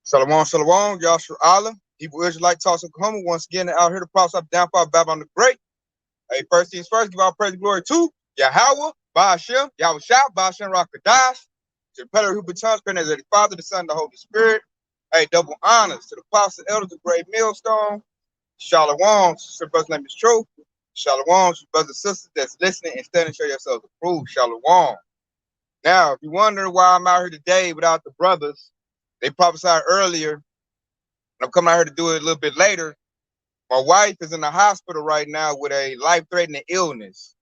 Shalom, shalom, Yahshua Allah. Hebrew Israelite Talks Oklahoma. Once again, out here to prophesy the downfall of Babylon the Great. Hey, first things first, give all praise and glory to Yahawah, Hashem, Yahawashi, Hashem, Qadash, to the Peller who becomes as the Father, the Son, and the Holy Spirit. Hey, double honors to the apostles, elders, the great millstone. Shalom, sister, brother's name is True. Shalom, brothers and sisters that's listening and studying, show yourselves approved. Shalom. Now, if you're wondering why I'm out here today without the brothers, they prophesied earlier. I'm coming out here to do it a little bit later. My wife is in the hospital right now with a life-threatening illness.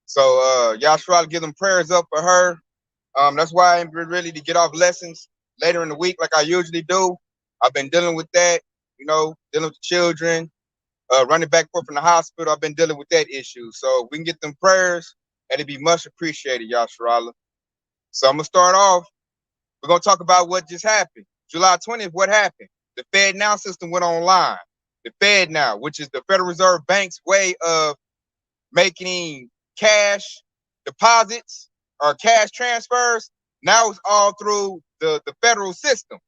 So y'all try to give them prayers up for her. That's why I'm ready to get off lessons later in the week like I usually do. I've been dealing with that, dealing with the children, running back and forth from the hospital. I've been dealing with that issue. So we can get them prayers, and it'd be much appreciated, Yahshua. So I'm going to start off. We're going to talk about what just happened. July 20th, what happened? The FedNow system went online. The FedNow, which is the Federal Reserve Bank's way of making cash deposits or cash transfers, now it's all through the federal system.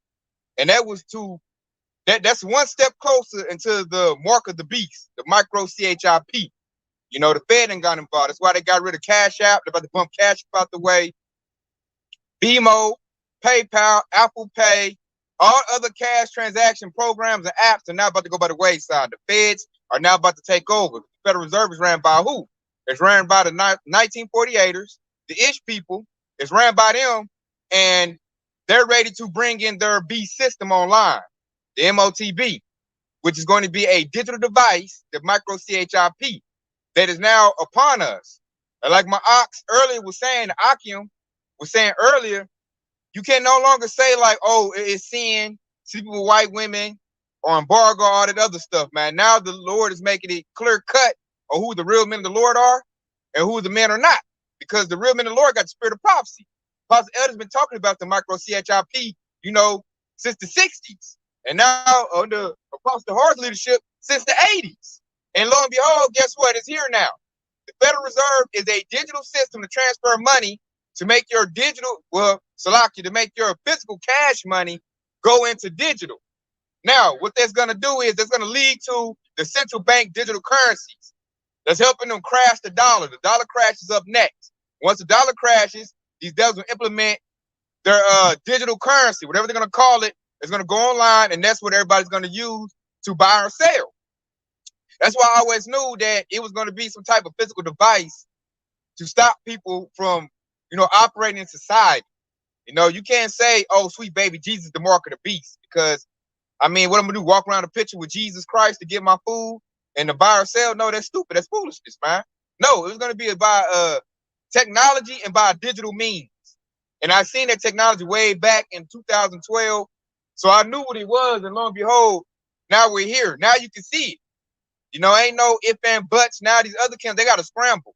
And that's one step closer into the mark of the beast, the micro CHIP. The Fed ain't got involved. That's why they got rid of Cash App. They're about to bump Cash App out the way. BMO, PayPal, Apple Pay, all other cash transaction programs and apps are now about to go by the wayside. The feds are now about to take over. The Federal Reserve is ran by who? It's ran by the 1948ers, the ish people. It's ran by them, and they're ready to bring in their B system online, the MOTB, which is going to be a digital device, the micro CHIP, that is now upon us. And like my ox earlier was saying, the Akim was saying earlier, you can no longer say like, oh, it's sin, sleeping with white women, or embargo, all that other stuff, man. Now the Lord is making it clear cut of who the real men of the Lord are and who the men are not. Because the real men of the Lord got the spirit of prophecy. Pastor Elder's been talking about the micro CHIP, since the 60s. And now under Apostle Hart's leadership since the 80s. And lo and behold, guess what? It's here now. The Federal Reserve is a digital system to transfer money to make your to make your physical cash money go into digital. Now, what that's going to do is that's going to lead to the central bank digital currencies. That's helping them crash the dollar. The dollar crashes up next. Once the dollar crashes, these devils will implement their digital currency, whatever they're going to call it. It's going to go online, and that's what everybody's going to use to buy or sell. That's why I always knew that it was going to be some type of physical device to stop people from operating in society. You can't say, oh, sweet baby Jesus, the mark of the beast, because what I'm gonna do, walk around a picture with Jesus Christ to get my food and to buy or sell? No, that's stupid. That's foolishness, man. No, it's gonna be by technology and by digital means. And I seen that technology way back in 2012. So I knew what it was, and lo and behold, now we're here. Now you can see it. Ain't no ifs and buts. Now these other camps, they gotta scramble.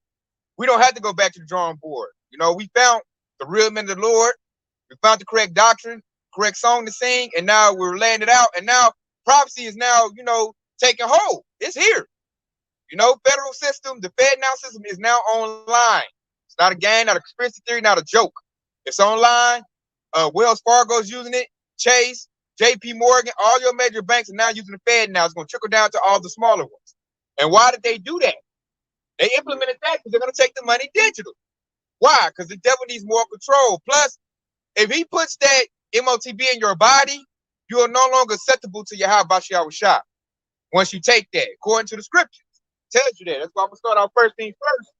We don't have to go back to the drawing board. We found the real men of the Lord. We found the correct doctrine, correct song to sing, and now we're laying it out. And now prophecy is now, taking hold. It's here. Federal system, the FedNow system is now online. It's not a game, not a conspiracy theory, not a joke. It's online. Wells Fargo's using it. Chase, JP Morgan, all your major banks are now using the FedNow. It's going to trickle down to all the smaller ones. And why did they do that? They implemented that because they're going to take the money digital. Why? Because the devil needs more control. Plus, if he puts that MOTB in your body, you are no longer susceptible to Yahawashi. Once you take that, according to the scriptures, it tells you that. That's why I'm going to start off first things first.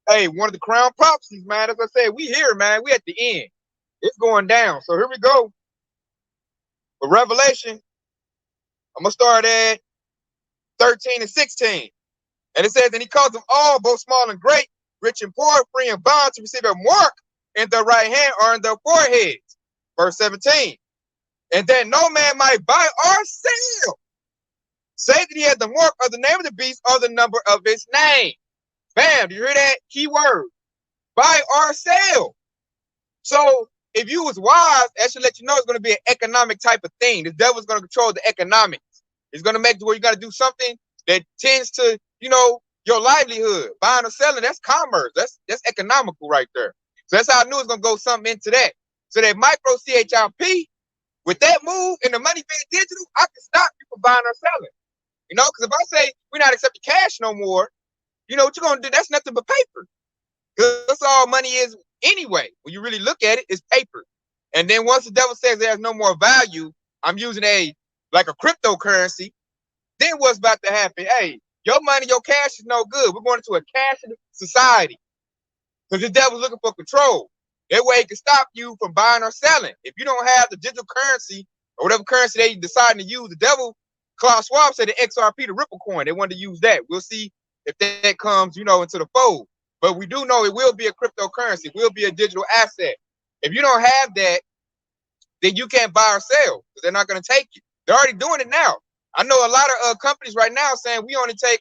Hey, one of the crown prophecies, man. As I said, we here, man. We at the end. It's going down. So here we go. For Revelation, I'm going to start at 13 and 16. And it says, and he calls them all, both small and great, rich and poor, free and bond, to receive a mark in their right hand or in their foreheads. Verse 17. And that no man might buy or sell, say that he had the mark of the name of the beast or the number of his name. Bam, do you hear that key word? Buy or sell. So if you was wise, that should let you know it's going to be an economic type of thing. The devil's going to control the economics. It's going to make it where you got to do something that tends to, your livelihood. Buying or selling, that's commerce. That's economical right there. So that's how I knew it's going to go something into that. So that micro CHIP With that move and the money being digital, I can stop you from buying or selling. You know, because if I say we're not accepting cash no more, you know what you're gonna do? That's nothing but paper. Because that's all money is anyway. When you really look at it, it's paper. And then once the devil says there's no more value, I'm using like a cryptocurrency, then what's about to happen? Hey, your money, your cash is no good. We're going into a cashless society. Because the devil's looking for control. That way it can stop you from buying or selling. If you don't have the digital currency or whatever currency they decide to use, the devil, Klaus Schwab said the XRP, the Ripple coin, they wanted to use that. We'll see if that comes, you know, into the fold. But we do know it will be a cryptocurrency. It will be a digital asset. If you don't have that, then you can't buy or sell because they're not going to take it. They're already doing it now. I know a lot of companies right now saying we only take,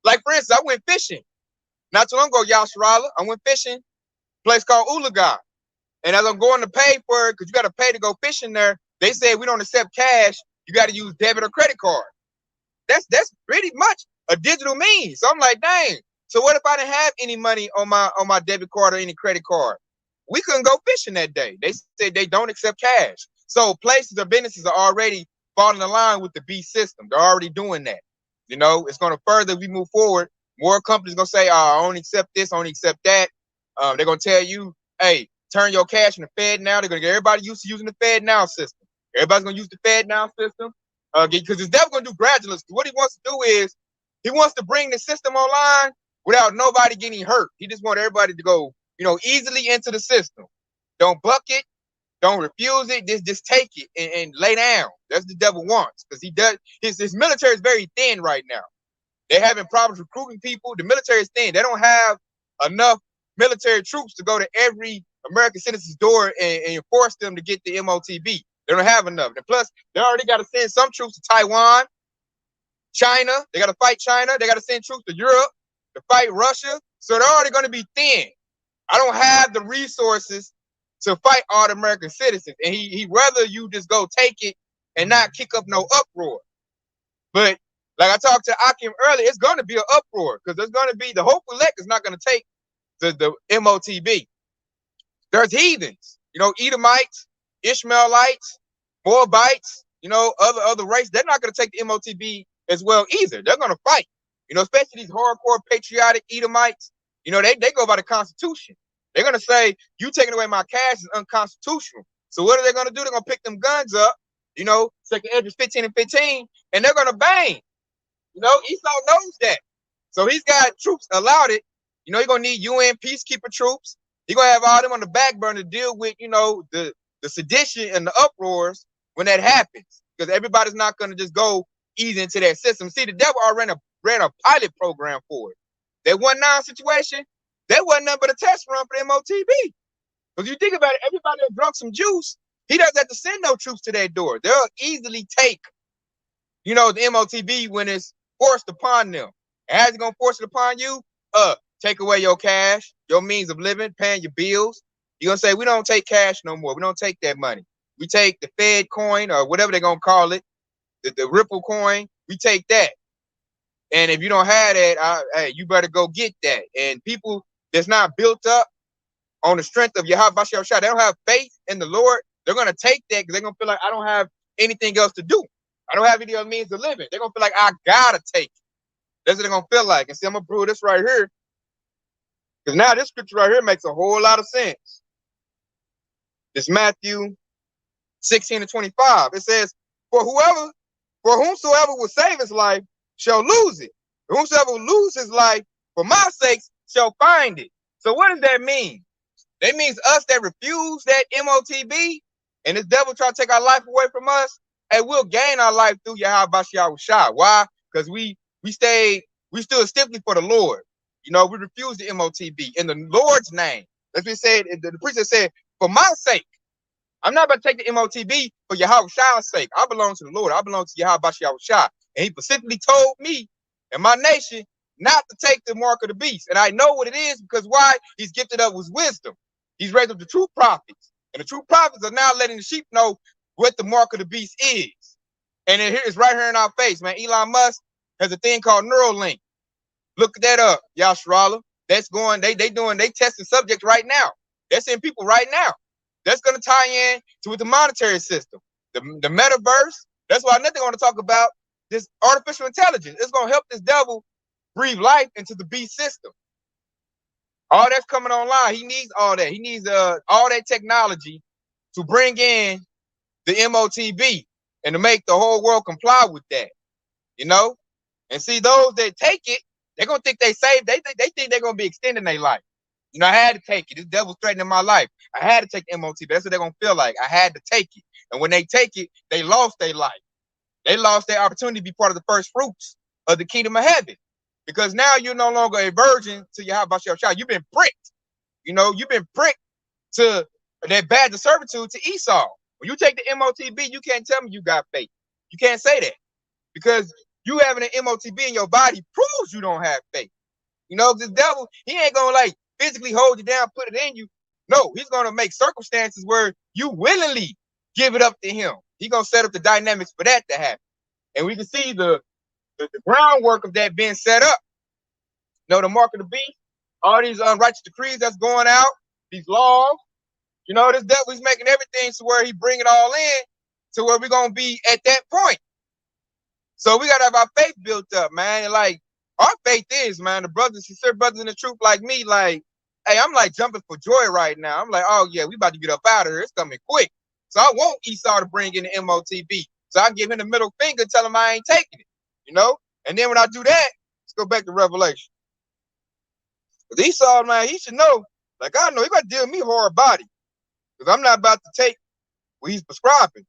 like for instance, I went fishing not too long ago, Yahawah. I went fishing, a place called Ulaga. And as I'm going to pay for it, because you got to pay to go fishing there, they said we don't accept cash. You got to use debit or credit card. That's pretty much a digital means. So I'm like, dang. So what if I didn't have any money on my debit card or any credit card? We couldn't go fishing that day. They said they don't accept cash. So places or businesses are already falling in line with the B system. They're already doing that. You know, it's going to further we move forward. More companies going to say, I only accept this, I only accept that. They're going to tell you, hey, turn your cash in the FedNow. They're going to get everybody used to using the FedNow system. Everybody's going to use the FedNow system because it's definitely going to do gradually. What he wants to do is he wants to bring the system online without nobody getting hurt. He just wants everybody to go, you know, easily into the system. Don't buck it. Don't refuse it. Just take it and lay down. That's what the devil wants because he does. His military is very thin right now. They're having problems recruiting people. The military is thin. They don't have enough military troops to go to every American citizen's door and force them to get the MOTB. They don't have enough. And plus, they already got to send some troops to Taiwan, China. They got to fight China. They got to send troops to Europe to fight Russia. So they're already going to be thin. I don't have the resources to fight all the American citizens. And he rather you just go take it and not kick up no uproar. But like I talked to Akim earlier, it's going to be an uproar because there's going to be the Hope Elect is not going to take the MOTB. There's heathens, you know, Edomites, Ishmaelites, Moabites, you know, other races. They're not going to take the MOTB as well either. They're going to fight, you know, especially these hardcore patriotic Edomites. You know, they go by the Constitution. They're going to say, you taking away my cash is unconstitutional. So what are they going to do? They're going to pick them guns up, you know, 2 Esdras 15 and 15, and they're going to bang. You know, Esau knows that. So he's got troops allowed it. You know, he's going to need UN peacekeeper troops. He's going to have all them on the back burner to deal with, you know, the sedition and the uproars when that happens. Because everybody's not going to just go easy into that system. See, the devil already ran a pilot program for it. That 1-9 situation, that wasn't nothing but a test run for the MOTB. Because you think about it, everybody that drunk some juice, he doesn't have to send no troops to that door. They'll easily take, you know, the MOTB when it's forced upon them. And how's it going to force it upon you? Take away your cash, your means of living, paying your bills. You're going to say, we don't take cash no more. We don't take that money. We take the Fed coin or whatever they're going to call it, the Ripple coin. We take that. And if you don't have that, hey, you better go get that. And people that's not built up on the strength of Yahawashi, they don't have faith in the Lord. They're going to take that because they're going to feel like I don't have anything else to do. I don't have any other means of living. They're going to feel like I got to take it. That's what they're going to feel like. And see, I'm going to prove this right here. Because now this scripture right here makes a whole lot of sense. It's Matthew 16 and 25. It says, for whomsoever will save his life shall lose it. Whomsoever will lose his life for my sake shall find it. So what does that mean? That means us that refuse that MOTB and this devil try to take our life away from us, and we'll gain our life through Yahawashi. Why? Because we stood stiffly for the Lord. You know, we refused the MOTB in the Lord's name. As we said, the preacher said, for my sake. I'm not about to take the MOTB for Yahawah's sake. I belong to the Lord. I belong to Yahawashi. And he specifically told me and my nation not to take the mark of the beast. And I know what it is because why? He's gifted us with wisdom. He's raised up the true prophets. And the true prophets are now letting the sheep know what the mark of the beast is. And it's right here in our face, man. Elon Musk has a thing called Neuralink. Look that up, Yahawah. That's going, they testing subjects right now. They're seeing people right now. That's going to tie in to with the monetary system. the metaverse. That's why nothing want to talk about this artificial intelligence. It's gonna help this devil breathe life into the beast system. All that's coming online. He needs all that. He needs all that technology to bring in the MOTB and to make the whole world comply with that. You know? And see, those that take it, they're gonna think they saved. They think they're gonna be extending their life. You know, I had to take it. This devil's threatening my life. I had to take MOTB. That's what they're gonna feel like. I had to take it. And when they take it, they lost their life. They lost their opportunity to be part of the first fruits of the kingdom of heaven. Because now you're no longer a virgin to Yahawashi. You've been pricked. You know, you've been pricked to that badge of servitude to Esau. When you take the MOTB, you can't tell me you got faith. You can't say that. Because you having an MOTB in your body proves you don't have faith. You know, this devil, he ain't gonna like physically hold you down, put it in you. No, he's gonna make circumstances where you willingly give it up to him. He's gonna set up the dynamics for that to happen. And we can see the groundwork of that being set up. You know, the mark of the beast, all these unrighteous decrees that's going out, these laws. You know, this devil is making everything to where he bring it all in to where we're gonna be at that point. So we gotta have our faith built up, man. And like our faith is, man, the brothers, sincere brothers in the truth like me, like, hey, I'm like jumping for joy right now. I'm like, oh yeah, we about to get up out of here. It's coming quick. So I want Esau to bring in the MOTB. So I give him the middle finger, tell him I ain't taking it, you know? And then when I do that, let's go back to Revelation. Because Esau, man, he should know, like I know, he got to deal with me hard body. Because I'm not about to take what he's prescribing.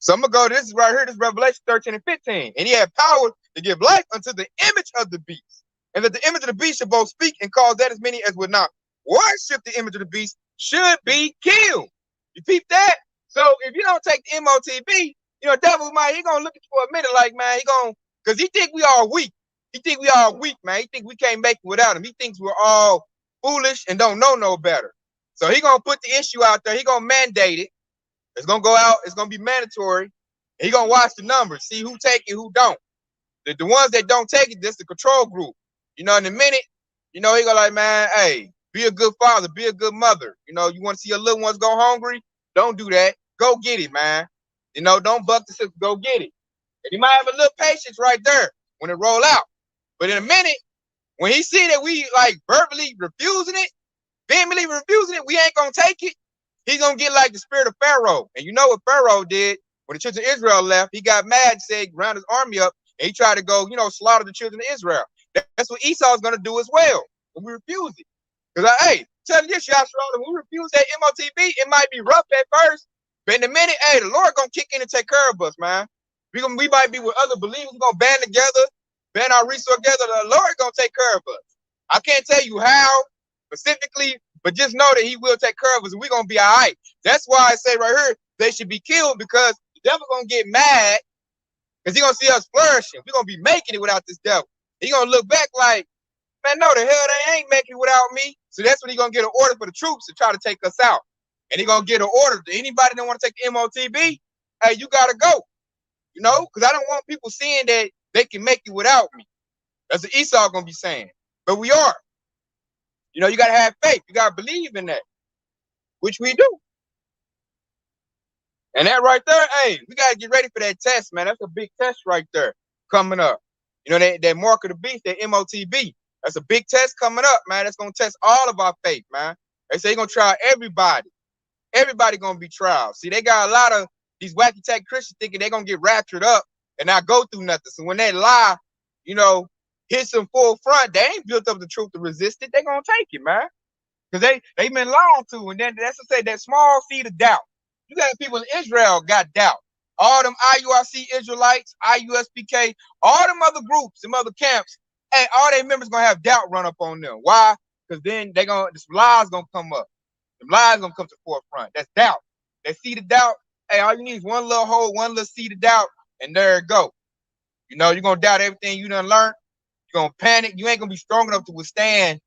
So I'm going to go, this is right here, this is Revelation 13 and 15. And he had power to give life unto the image of the beast. And that the image of the beast should both speak and cause that as many as would not worship the image of the beast should be killed. You peep that? So if you don't take the MOTB, you know, devil might, he gonna look at you for a minute like, man, he gonna, because he think we all weak. He think we all weak, man. He think we can't make it without him. He thinks we're all foolish and don't know no better. So he gonna put the issue out there. He gonna mandate it. It's gonna go out. It's gonna be mandatory. And he gonna watch the numbers, see who take it, who don't. The ones that don't take it, that's the control group. You know, in a minute, you know, he gonna like, man, hey, be a good father, be a good mother. You know, you want to see your little ones go hungry? Don't do that. Go get it, man. You know, don't buck the system. Go get it. And he might have a little patience right there when it roll out. But in a minute, when he see that we like verbally refusing it, vehemently refusing it, we ain't gonna take it. He's gonna get like the spirit of Pharaoh. And you know what Pharaoh did when the children of Israel left? He got mad, said, round his army up, and he tried to go, you know, slaughter the children of Israel. That's what Esau's gonna do as well when we refuse it. Because hey, tell you this, Yahshua, when we refuse that MOTB, it might be rough at first, but in a minute, hey, the Lord gonna kick in and take care of us, man. We might be with other believers, we're gonna band together, band our resources together. The Lord gonna take care of us. I can't tell you how specifically, but just know that he will take care of us and we're gonna be all right. That's why I say right here, they should be killed, because the devil gonna get mad because he gonna see us flourishing. We're gonna be making it without this devil. He gonna look back like, man, no, the hell they ain't making it without me. So that's when he gonna get an order for the troops to try to take us out. And he gonna get an order to anybody that want to take the MOTB, hey, you gotta go. You know, because I don't want people seeing that they can make it without me. That's what Esau gonna be saying. But we are. You know, you gotta have faith. You gotta believe in that, which we do. And that right there, hey, we gotta get ready for that test, man. That's a big test right there coming up. You know, that mark of the beast, that MOTB. That's a big test coming up, man. That's gonna test all of our faith, man. They say they're gonna try everybody. Everybody gonna be tried. See, they got a lot of these wacky tech Christians thinking they're gonna get raptured up and not go through nothing. So when they lie, you know, hits them full front, they ain't built up the truth to resist it. They gonna take it, man. Because they been lied to. And then that's to say that small seed of doubt. You got people in Israel got doubt. All them IURC Israelites, IUSPK, all them other groups, them other camps, hey, all their members gonna have doubt run up on them. Why? Because then they gonna, this lies gonna come up. The lies gonna come to the forefront. That's doubt. That seed of doubt. Hey, all you need is one little hole, one little seed of doubt, and there it go. You know, you're gonna doubt everything you done learned. You're gonna panic. You ain't gonna be strong enough to withstand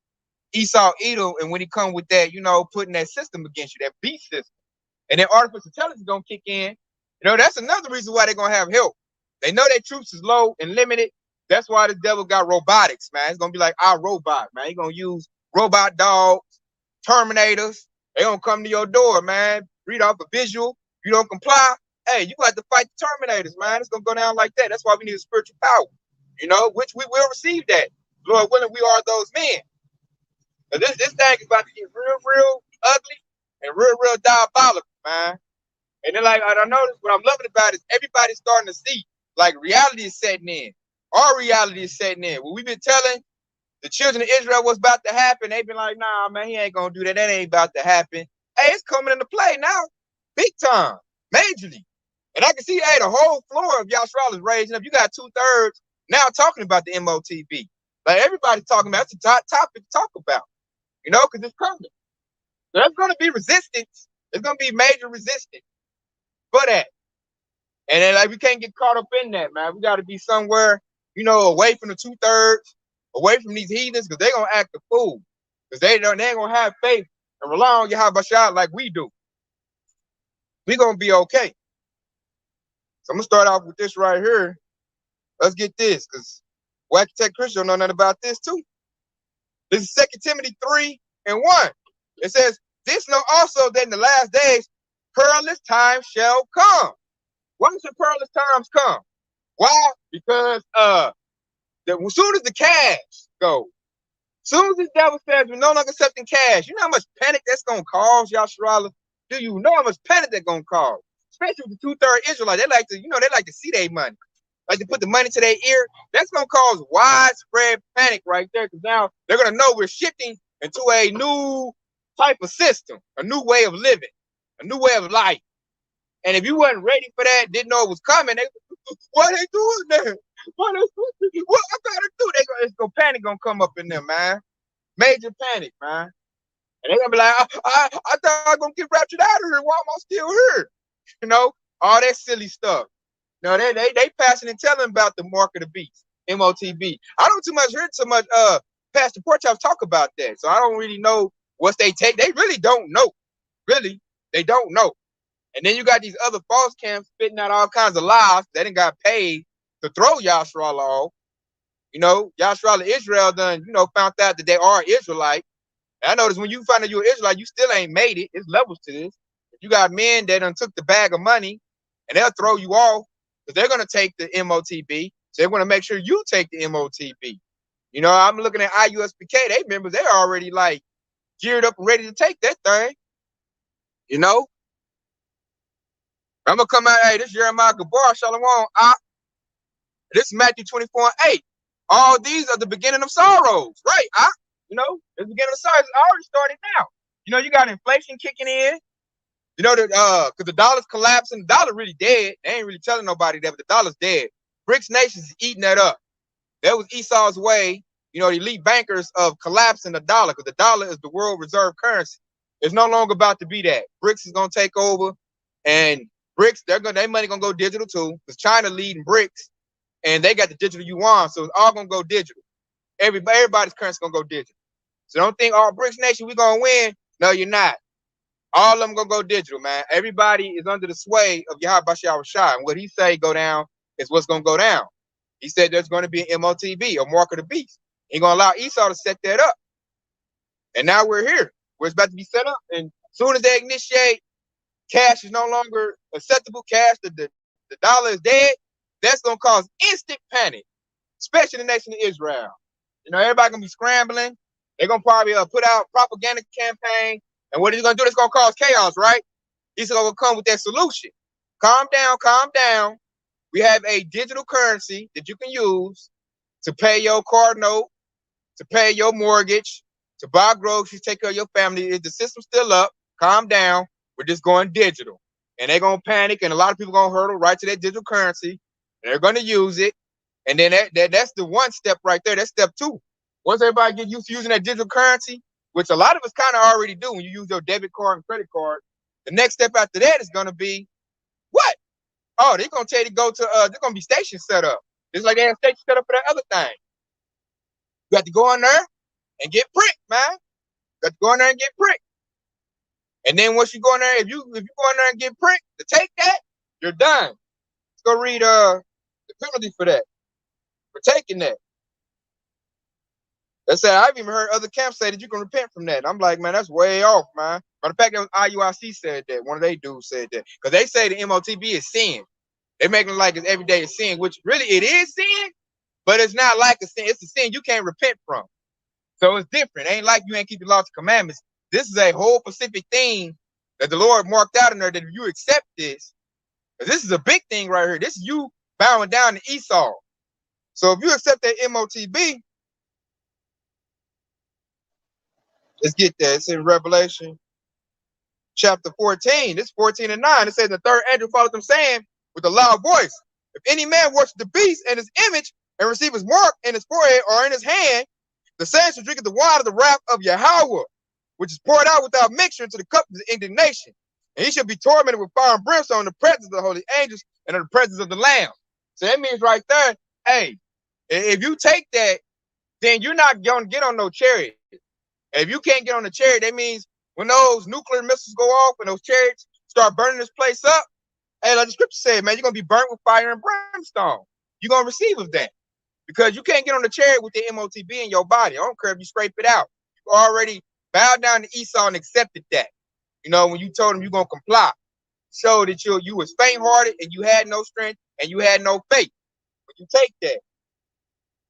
Esau Edom, and when he come with that, you know, putting that system against you, that beast system. And then artificial intelligence is gonna kick in. You know, that's another reason why they're gonna have help. They know their troops is low and limited. That's why the devil got robotics, man. It's gonna be like our robot, man. He's gonna use robot dogs, Terminators. They're gonna come to your door, man. read off a visual. You don't comply, hey, you got to fight the Terminators, man. It's gonna go down like that. That's why we need a spiritual power, which we will receive that. Lord willing, we are those men. But this thing is about to get real ugly and real diabolical, man. And then, like I noticed, what I'm loving about it is everybody's starting to see, like, reality is setting in. Our reality is setting in. What we've been telling the children of Israel what's about to happen, they've been like, nah, man, he ain't gonna do that. That ain't about to happen. Hey, it's coming into play now, big time, majorly. And I can see, hey, the whole floor of Yahshua is raising up. You got 2/3 now talking about the MOTB. Like, everybody's talking about it. It's a topic to talk about, because it's coming. So there's going to be resistance. There's going to be major resistance for that. And then, like, we can't get caught up in that, man. We got to be somewhere, away from the 2/3, away from these heathens, because they're going to act a fool. Because they ain't going to have faith and rely on Yahawashi like we do. We're going to be okay. So I'm going to start off with this right here. Let's get this, because Wacky Tech Christian don't know nothing about this too. This is 2 Timothy 3:1. It says, this know also that in the last days, perilous times shall come. Why should perilous times come? Why? Because as soon as the cash goes, as soon as the devil says we're no longer accepting cash, you know how much panic that's going to cause, Yahshua? Do you know how much panic that's going to cause? Especially with the 2/3 Israelites, they like to see their money. Like to put the money to their ear. That's going to cause widespread panic right there, because now they're going to know we're shifting into a new type of system, a new way of living, a new way of life. And if you wasn't ready for that, didn't know it was coming, why they doing that? What I gotta do? It's gonna panic gonna come up in them, man. Major panic, man. And they're gonna be like, I thought I was gonna get raptured out of here. Why am I still here? All that silly stuff. They passing and telling about the mark of the beast, MOTB. I don't hear too much Pastor Porchhoff talk about that. So I don't really know what they take. They really don't know. Really, they don't know. And then you got these other false camps spitting out all kinds of lies. They done got paid to throw Yahshua off. Yahshua Israel done, found out that they are Israelite. And I notice when you find out you're Israelite, you still ain't made it. It's levels to this. You got men that done took the bag of money and they'll throw you off because they're going to take the MOTB. So they're going to make sure you take the MOTB. I'm looking at IUSPK. They members, they're already like geared up and ready to take that thing. I'm going to come out, hey, this is Jeremiah Gabar, Shalom. This is Matthew 24:8. All these are the beginning of sorrows, right? It's the beginning of sorrows. It's already started now. You got inflation kicking in. Because the dollar's collapsing. The dollar really dead. They ain't really telling nobody that, but the dollar's dead. BRICS nations is eating that up. That was Esau's way, the elite bankers, of collapsing the dollar, because the dollar is the world reserve currency. It's no longer about to be that. BRICS is going to take over, and BRICS, their money gonna go digital too, because China leading BRICS, and they got the digital yuan, so it's all gonna go digital. Everybody's currency gonna go digital. So don't think all BRICS nation we gonna win. No, you're not. All of them gonna go digital, man. Everybody is under the sway of Yahawashi, and what he say go down is what's gonna go down. He said there's gonna be an MOTB, a mark of the beast. He gonna allow Esau to set that up, and now we're here. We're about to be set up, and as soon as they initiate. Cash is no longer acceptable. Cash, the dollar is dead. That's going to cause instant panic, especially in the nation of Israel. Everybody going to be scrambling. They're going to probably put out propaganda campaign. And what he's going to do, it's going to cause chaos, right? He's going to come with that solution. Calm down, calm down. We have a digital currency that you can use to pay your car note, to pay your mortgage, to buy groceries, take care of your family. Is the system still up? Calm down. We're just going digital, and they're going to panic, and a lot of people going to hurdle right to that digital currency, and they're going to use it. And then that's the one step right there. That's step 2. Once everybody get used to using that digital currency, which a lot of us kind of already do when you use your debit card and credit card, the next step after that is going to be what? Oh, they're going to tell you to go to, there's going to be stations set up. Just like they have stations set up for that other thing. You got to go in there and get pricked, man. You got to go in there and get pricked. And then once you go in there, if you go in there and get pricked to take that, you're done. Let's go read the penalty for that, for taking that. They said I've even heard other camps say that you can repent from that. And I'm like, man, that's way off, man. But the fact that IUIC said that, one of they dudes said that, because they say the MOTB is sin. They make it like it's every day is sin, which really it is sin, but it's not like a sin. It's a sin you can't repent from. So it's different. It ain't like you ain't keep the laws and commandments. This is a whole specific thing that the Lord marked out in there that if you accept this, this is a big thing right here. This is you bowing down to Esau. So if you accept that MOTB, let's get that. It's in Revelation chapter 14. This 14 and 9. It says the third angel followed them, saying with a loud voice, if any man worship the beast and his image and receive his mark in his forehead or in his hand, the same shall drink of the wine of the wrath of Yahawah, which is poured out without mixture into the cup of his indignation. And he shall be tormented with fire and brimstone in the presence of the holy angels and in the presence of the Lamb. So that means right there, hey, if you take that, then you're not going to get on no chariot. If you can't get on the chariot, that means when those nuclear missiles go off and those chariots start burning this place up, hey, like the scripture said, man, you're going to be burnt with fire and brimstone. You're going to receive of that because you can't get on the chariot with the MOTB in your body. I don't care if you scrape it out. You already bowed down to Esau and accepted that. You know, when you told him you're going to comply, show that you was faint-hearted and you had no strength and you had no faith. But you take that.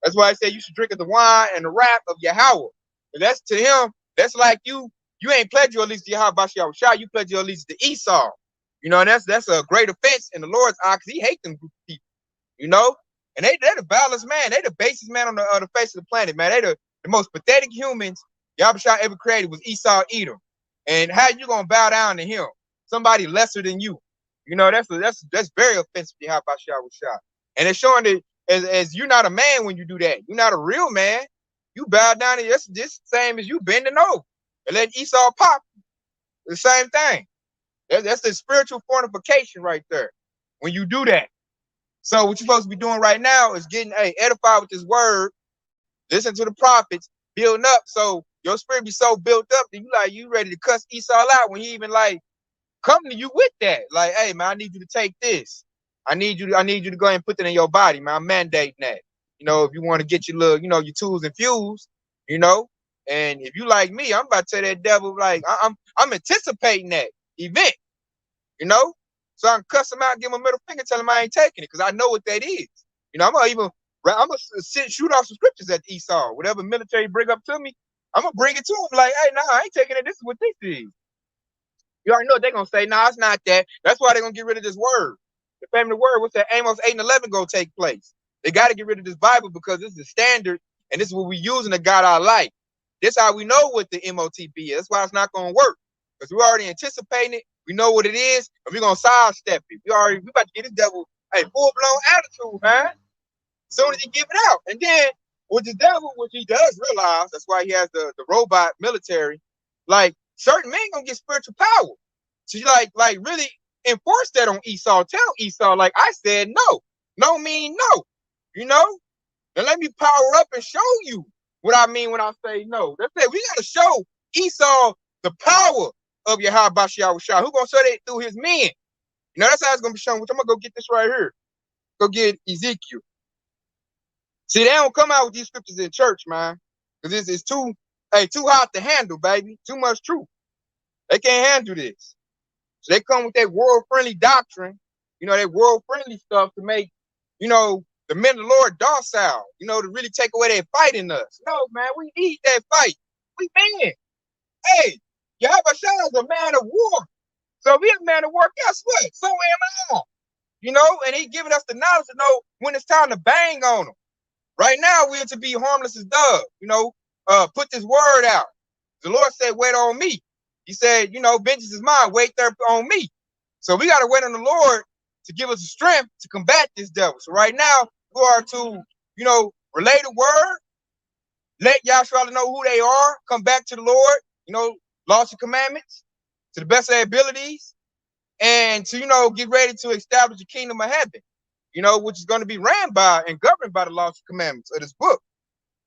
That's why I say you should drink of the wine and the wrath of Yahawah. And that's to him, that's like you ain't pledged your allegiance to Yahawashi, you pledged your allegiance to Esau. You know, and that's a great offense in the Lord's eye because he hates them group of people. You know? And they're the balanced man. They the basest man on the face of the planet, man. They the most pathetic humans Yahawashi ever created was Esau Edom. And how you gonna bow down to him? Somebody lesser than you. You know, that's very offensive to Yahawashi. And it's showing that as you're not a man when you do that. You're not a real man. You bow down to this same as you bending over and letting Esau pop. The same thing. That's the spiritual fortification right there when you do that. So what you're supposed to be doing right now is getting edified with this word, listen to the prophets, building up. So your spirit be so built up that you ready to cuss Esau out when he even like come to you with that. Like, hey man, I need you to take this. I need you to go ahead and put that in your body, man. I'm mandating that. You know, if you want to get your little, your tools and fuels, and if you like me, I'm about to tell that devil, like, I'm anticipating that event, so I can cuss him out, give him a middle finger, tell him I ain't taking it, because I know what that is. I'm gonna shoot off some scriptures at Esau. Whatever military bring up to me, I'm gonna bring it to him, like, hey, nah, I ain't taking it. This is what this is. You already know what they're gonna say. Nah, it's not that. That's why they're gonna get rid of this word. The family word, what's that? Amos 8 and 11 gonna take place. They got to get rid of this Bible because this is the standard and this is what we're using to guide our life. This how we know what the MOTB is. That's why it's not going to work because we're already anticipating it. We know what it is, and we're going to sidestep it. We about to get this devil a full-blown attitude, man. As soon as he give it out. And then with the devil, which he does realize, that's why he has the robot military, like certain men going to get spiritual power. So you like really enforce that on Esau. Tell Esau, like I said, no. No mean no. And let me power up and show you what I mean when I say no. That's it. We got to show Esau the power of Yahawashi. Who gonna show that through his men? That's how it's gonna be shown. Which I'm gonna go get this right here. Go get Ezekiel. See, they don't come out with these scriptures in church, man, because it's too hot to handle, baby. Too much truth. They can't handle this. So they come with that world-friendly doctrine, that world-friendly stuff to make, the men of the Lord docile, to really take away that fight in us. No, man, we need that fight. We men. Hey, Yahawashi is a man of war. So if he's a man of war, guess what? So am I. And he giving us the knowledge to know when it's time to bang on them. Right now, we're to be harmless as doves. Put this word out. The Lord said, wait on me. He said, vengeance is mine. Wait there on me. So we got to wait on the Lord to give us the strength to combat this devil. So right now, we are to, relay the word, let Yahshua know who they are, come back to the Lord, laws and commandments to the best of their abilities, and to, get ready to establish the kingdom of heaven, which is going to be ran by and governed by the laws and commandments of this book.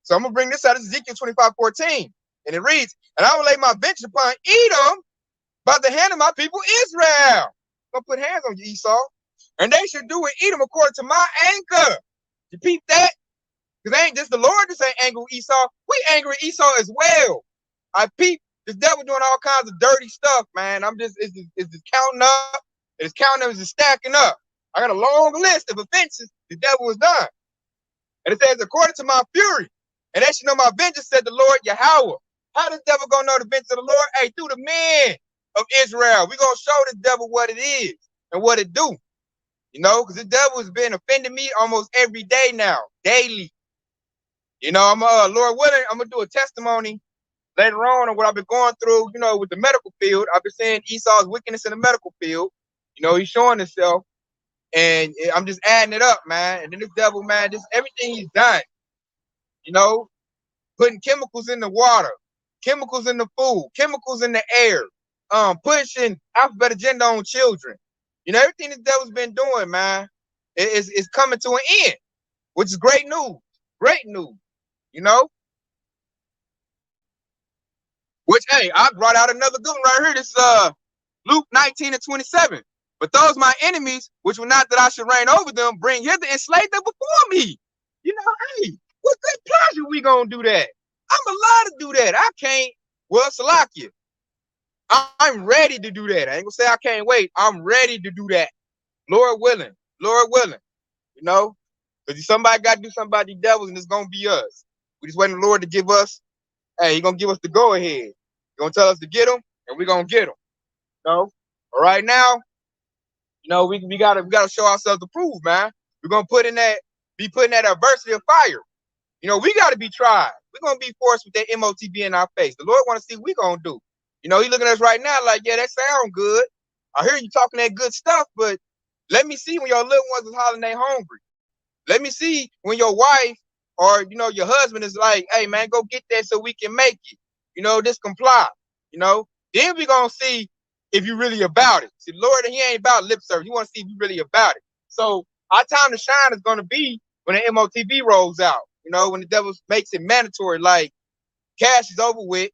So I'm going to bring this out of Ezekiel 25:14. And it reads, and I will lay my vengeance upon Edom by the hand of my people Israel. I'm going to put hands on you, Esau. And they should do with Edom according to my anger. You peep that? Because ain't just the Lord just ain't angry with Esau. We angry with Esau as well. I peep this devil doing all kinds of dirty stuff, man. It's just counting up. It's counting up, it's just stacking up. I got a long list of offenses the devil has done. And it says, according to my fury, and they should know my vengeance, said the Lord Yahawah. How does the devil gonna know the vengeance of the Lord? Hey, through the men of Israel. We gonna show this devil what it is and what it do. You know, because the devil has been offending me almost every day now, daily. You know, I'm Lord willing, I'm gonna do a testimony later on what I've been going through, you know, with the medical field. I've been seeing Esau's wickedness in the medical field. You know, he's showing himself, and I'm just adding it up, man. And then this devil, man, just everything he's done, you know, putting chemicals in the water, chemicals in the food, chemicals in the air, pushing alphabet agenda on children. You know, everything the devil's been doing, man, is coming to an end, which is great news. Great news, you know. Which, hey, I brought out another good one right here. This is Luke 19:27. But those my enemies, which were not that I should reign over them, bring hither and slay them before me. You know, hey, with good pleasure we gonna do that. I'm allowed to do that. I can't. Well, Salakia, I'm ready to do that. I ain't gonna say I can't wait. I'm ready to do that. Lord willing. Lord willing. You know, because somebody got to do something about these devils, and it's gonna be us. We just waiting the Lord to give us. Hey, He's gonna give us the go ahead. He's gonna tell us to get them, and we're gonna get them. You know, but right now, you know, we gotta show ourselves to prove, man. We're gonna be putting that adversity of fire. You know, we gotta be tried. We're gonna be forced with that MOTB in our face. The Lord wanna see what we gonna do. You know, He looking at us right now like, yeah, that sound good. I hear you talking that good stuff, but let me see when your little ones is hollering they hungry. Let me see when your wife or, you know, your husband is like, hey, man, go get that so we can make it. You know, just comply. You know, then we gonna see if you really about it. See, Lord, He ain't about lip service. He want to see if you really about it. So our time to shine is going to be when the MOTB rolls out. You know, when the devil makes it mandatory, like cash is over with.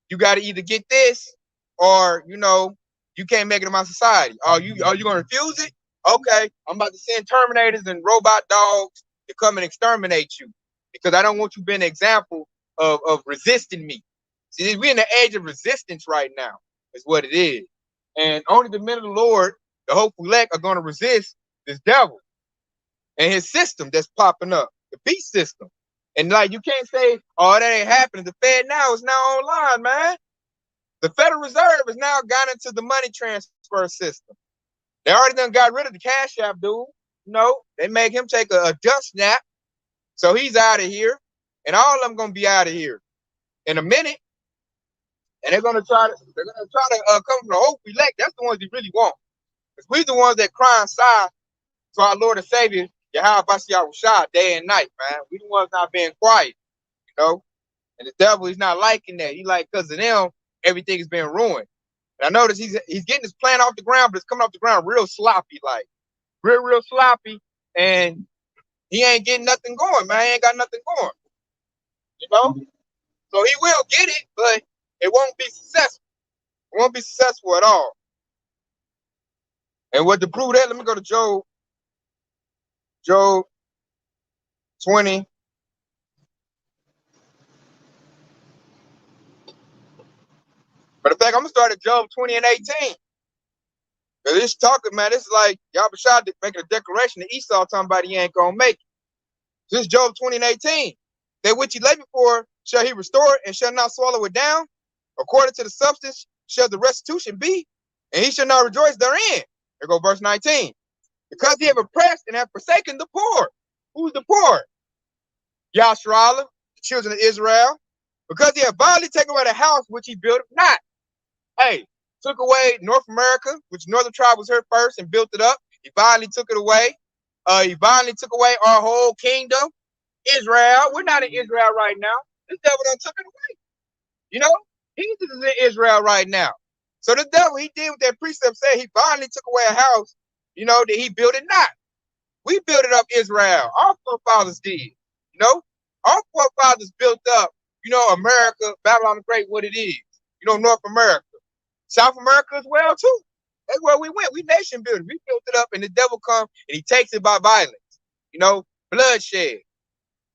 You got to either get this or, you know, you can't make it in my society. Are you going to refuse it? Okay, I'm about to send Terminators and robot dogs to come and exterminate you because I don't want you being an example of resisting me. See, we're in the age of resistance right now. Is what it is. And only the men of the Lord, the hopeful elect, are going to resist this devil and his system that's popping up, the beast system. And like, you can't say, oh, that ain't happening. The FedNow is now online, man. The Federal Reserve has now gone into the money transfer system. They already done got rid of the Cash App dude. You know, they make him take a dust nap. So he's out of here. And all of them going to be out of here in a minute. And they're gonna try to come from the hope elect. That's the ones you really want. Because we're the ones that cry inside to our Lord and Savior, Yahawashi, day and night, man. We the ones not being quiet, you know. And the devil, he's not liking that. He like, because of them, everything is being ruined. And I notice he's getting his plan off the ground, but it's coming off the ground real sloppy, like real sloppy. And he ain't getting nothing going, man. He ain't got nothing going, you know. So he will get it, but it won't be successful. It won't be successful at all. And what to prove that, let me go to Job 20. But in fact, I'm gonna start at Job 20 and 18. Because this talking, man, this is like Yahawashi making a declaration to Esau talking about he ain't gonna make it. So this is Job 20 and 18. That which he laid before shall he restore it and shall not swallow it down. According to the substance shall the restitution be, and he shall not rejoice therein. There go verse 19. Because he have oppressed and have forsaken the poor. Who's the poor? Yahshua, the children of Israel. Because he have violently taken away the house which he built not. Hey, took away North America, which Northern tribe was here first, and built it up. He violently took it away. He violently took away our whole kingdom. Israel. We're not in Israel right now. This devil done took it away. You know? He's in Israel right now. So the devil, he did what that precept said. He violently took away a house, you know, that he built it not. We built it up, Israel. Our forefathers did. You know? Our forefathers built up, you know, America, Babylon the Great, what it is. You know, North America. South America as well, too. That's where we went. We nation building. We built it up, and the devil come, and he takes it by violence. You know, bloodshed.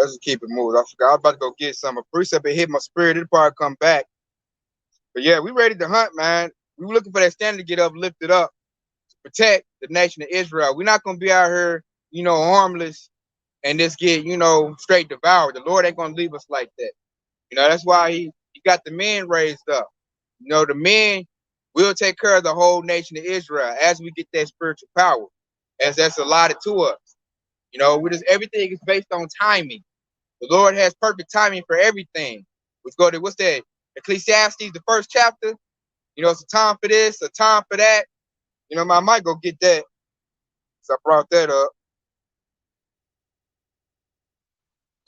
Let's just keep it moving. I forgot. I was about to go get some. A precept it hit my spirit. It'll probably come back. But yeah, we ready to hunt, man. We were looking for that standard to get uplifted up to protect the nation of Israel. We're not gonna be out here, harmless and just get, straight devoured. The Lord ain't gonna leave us like that. That's why he got the men raised up. The men will take care of the whole nation of Israel as we get that spiritual power, as that's allotted to us. Everything is based on timing. The Lord has perfect timing for everything. Let's go to, what's that? Ecclesiastes, the first chapter. It's a time for this, a time for that. I might go get that. So I brought that up.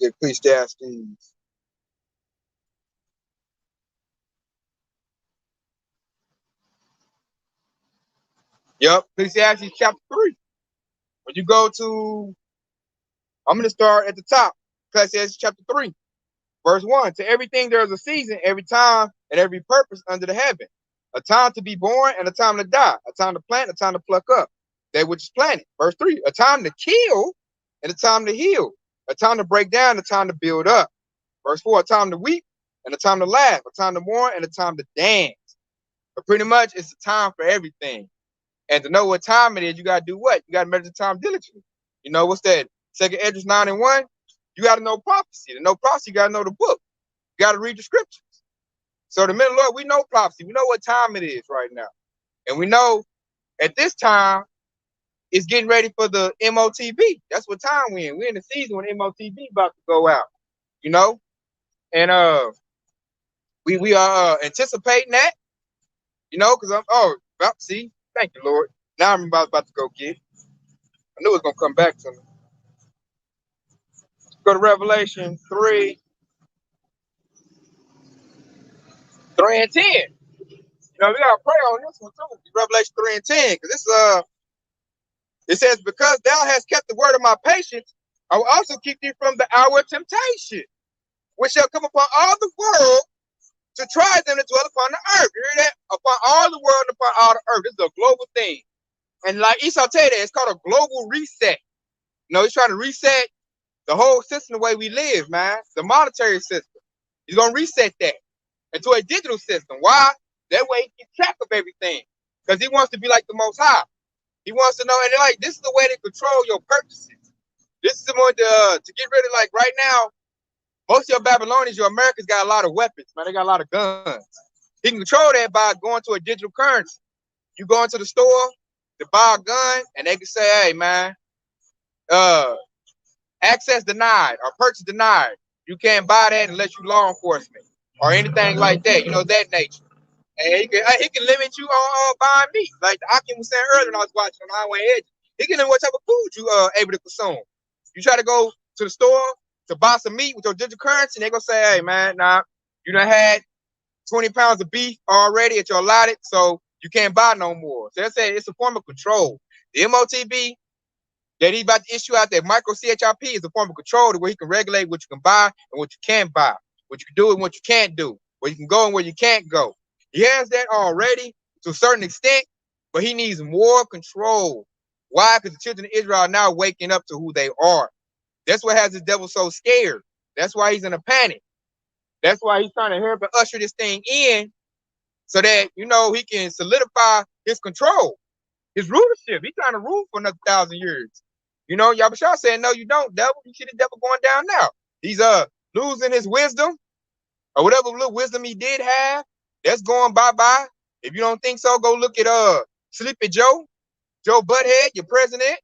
Ecclesiastes. Yep, Ecclesiastes chapter 3. When you go to, I'm going to start at the top. Ecclesiastes chapter 3, verse 1. To everything there is a season, every time and every purpose under the heaven. A time to be born and a time to die. A time to plant, a time to pluck up that which is planted. Verse 3. A time to kill and a time to heal. A time to break down, a time to build up. Verse 4. A time to weep and a time to laugh. A time to mourn and a time to dance. But pretty much it's a time for everything. And to know what time it is, you got to do what? You got to measure the time diligently. What's that? 2 Esdras 9:1. You got to know prophecy. To know prophecy, you got to know the book. You got to read the scriptures. So the men of the Lord, we know prophecy. We know what time it is right now. And we know at this time, it's getting ready for the MOTB. That's what time we're in. We're in the season when MOTB about to go out. And we are anticipating that. Because see, thank you, Lord. Now I'm about to go get. I knew it was gonna come back to me. Go to Revelation 3, 3 and 10. We gotta pray on this one too. Revelation 3 and 10, because this it says, because thou hast kept the word of my patience, I will also keep thee from the hour of temptation, which shall come upon all the world to try them that dwell upon the earth. You hear that? Upon all the world and upon all the earth. This is a global thing. And like Esau tell you that, it's called a global reset. He's trying to reset the whole system the way we live, man. The monetary system. He's going to reset that into a digital system. Why? That way he keeps track of everything. Because he wants to be like the Most High. He wants to know, and like, this is the way to control your purchases. This is the one to get rid of, like right now, most of your Babylonians, your Americans got a lot of weapons, man. They got a lot of guns. He can control that by going to a digital currency. You go into the store to buy a gun, and they can say, hey, man, access denied or purchase denied. You can't buy that unless you law enforcement or anything like that, that nature. And he can limit you on buying meat. Like the Akim was saying earlier when I was watching on Highway Edge. He can limit what type of food you able to consume. You try to go to the store to buy some meat with your digital currency, and they're going to say, hey, man, nah, you done had 20 pounds of beef already at your allotted, so you can't buy no more. So that's it's a form of control. The MOTB that he's about to issue out there, micro CHIP, is a form of control to where he can regulate what you can buy and what you can't buy, what you can do and what you can't do, where you can go and where you can't go. He has that already to a certain extent, but he needs more control. Why? Because the children of Israel are now waking up to who they are. That's what has the devil so scared. That's why he's in a panic. That's why he's trying to hurry up and usher this thing in so that, he can solidify his control, his rulership. He's trying to rule for another 1,000 years. Yahawashi said, no, you don't, devil. You see the devil going down now. He's losing his wisdom or whatever little wisdom he did have. That's going bye-bye. If you don't think so, go look at Sleepy Joe Butthead, your president.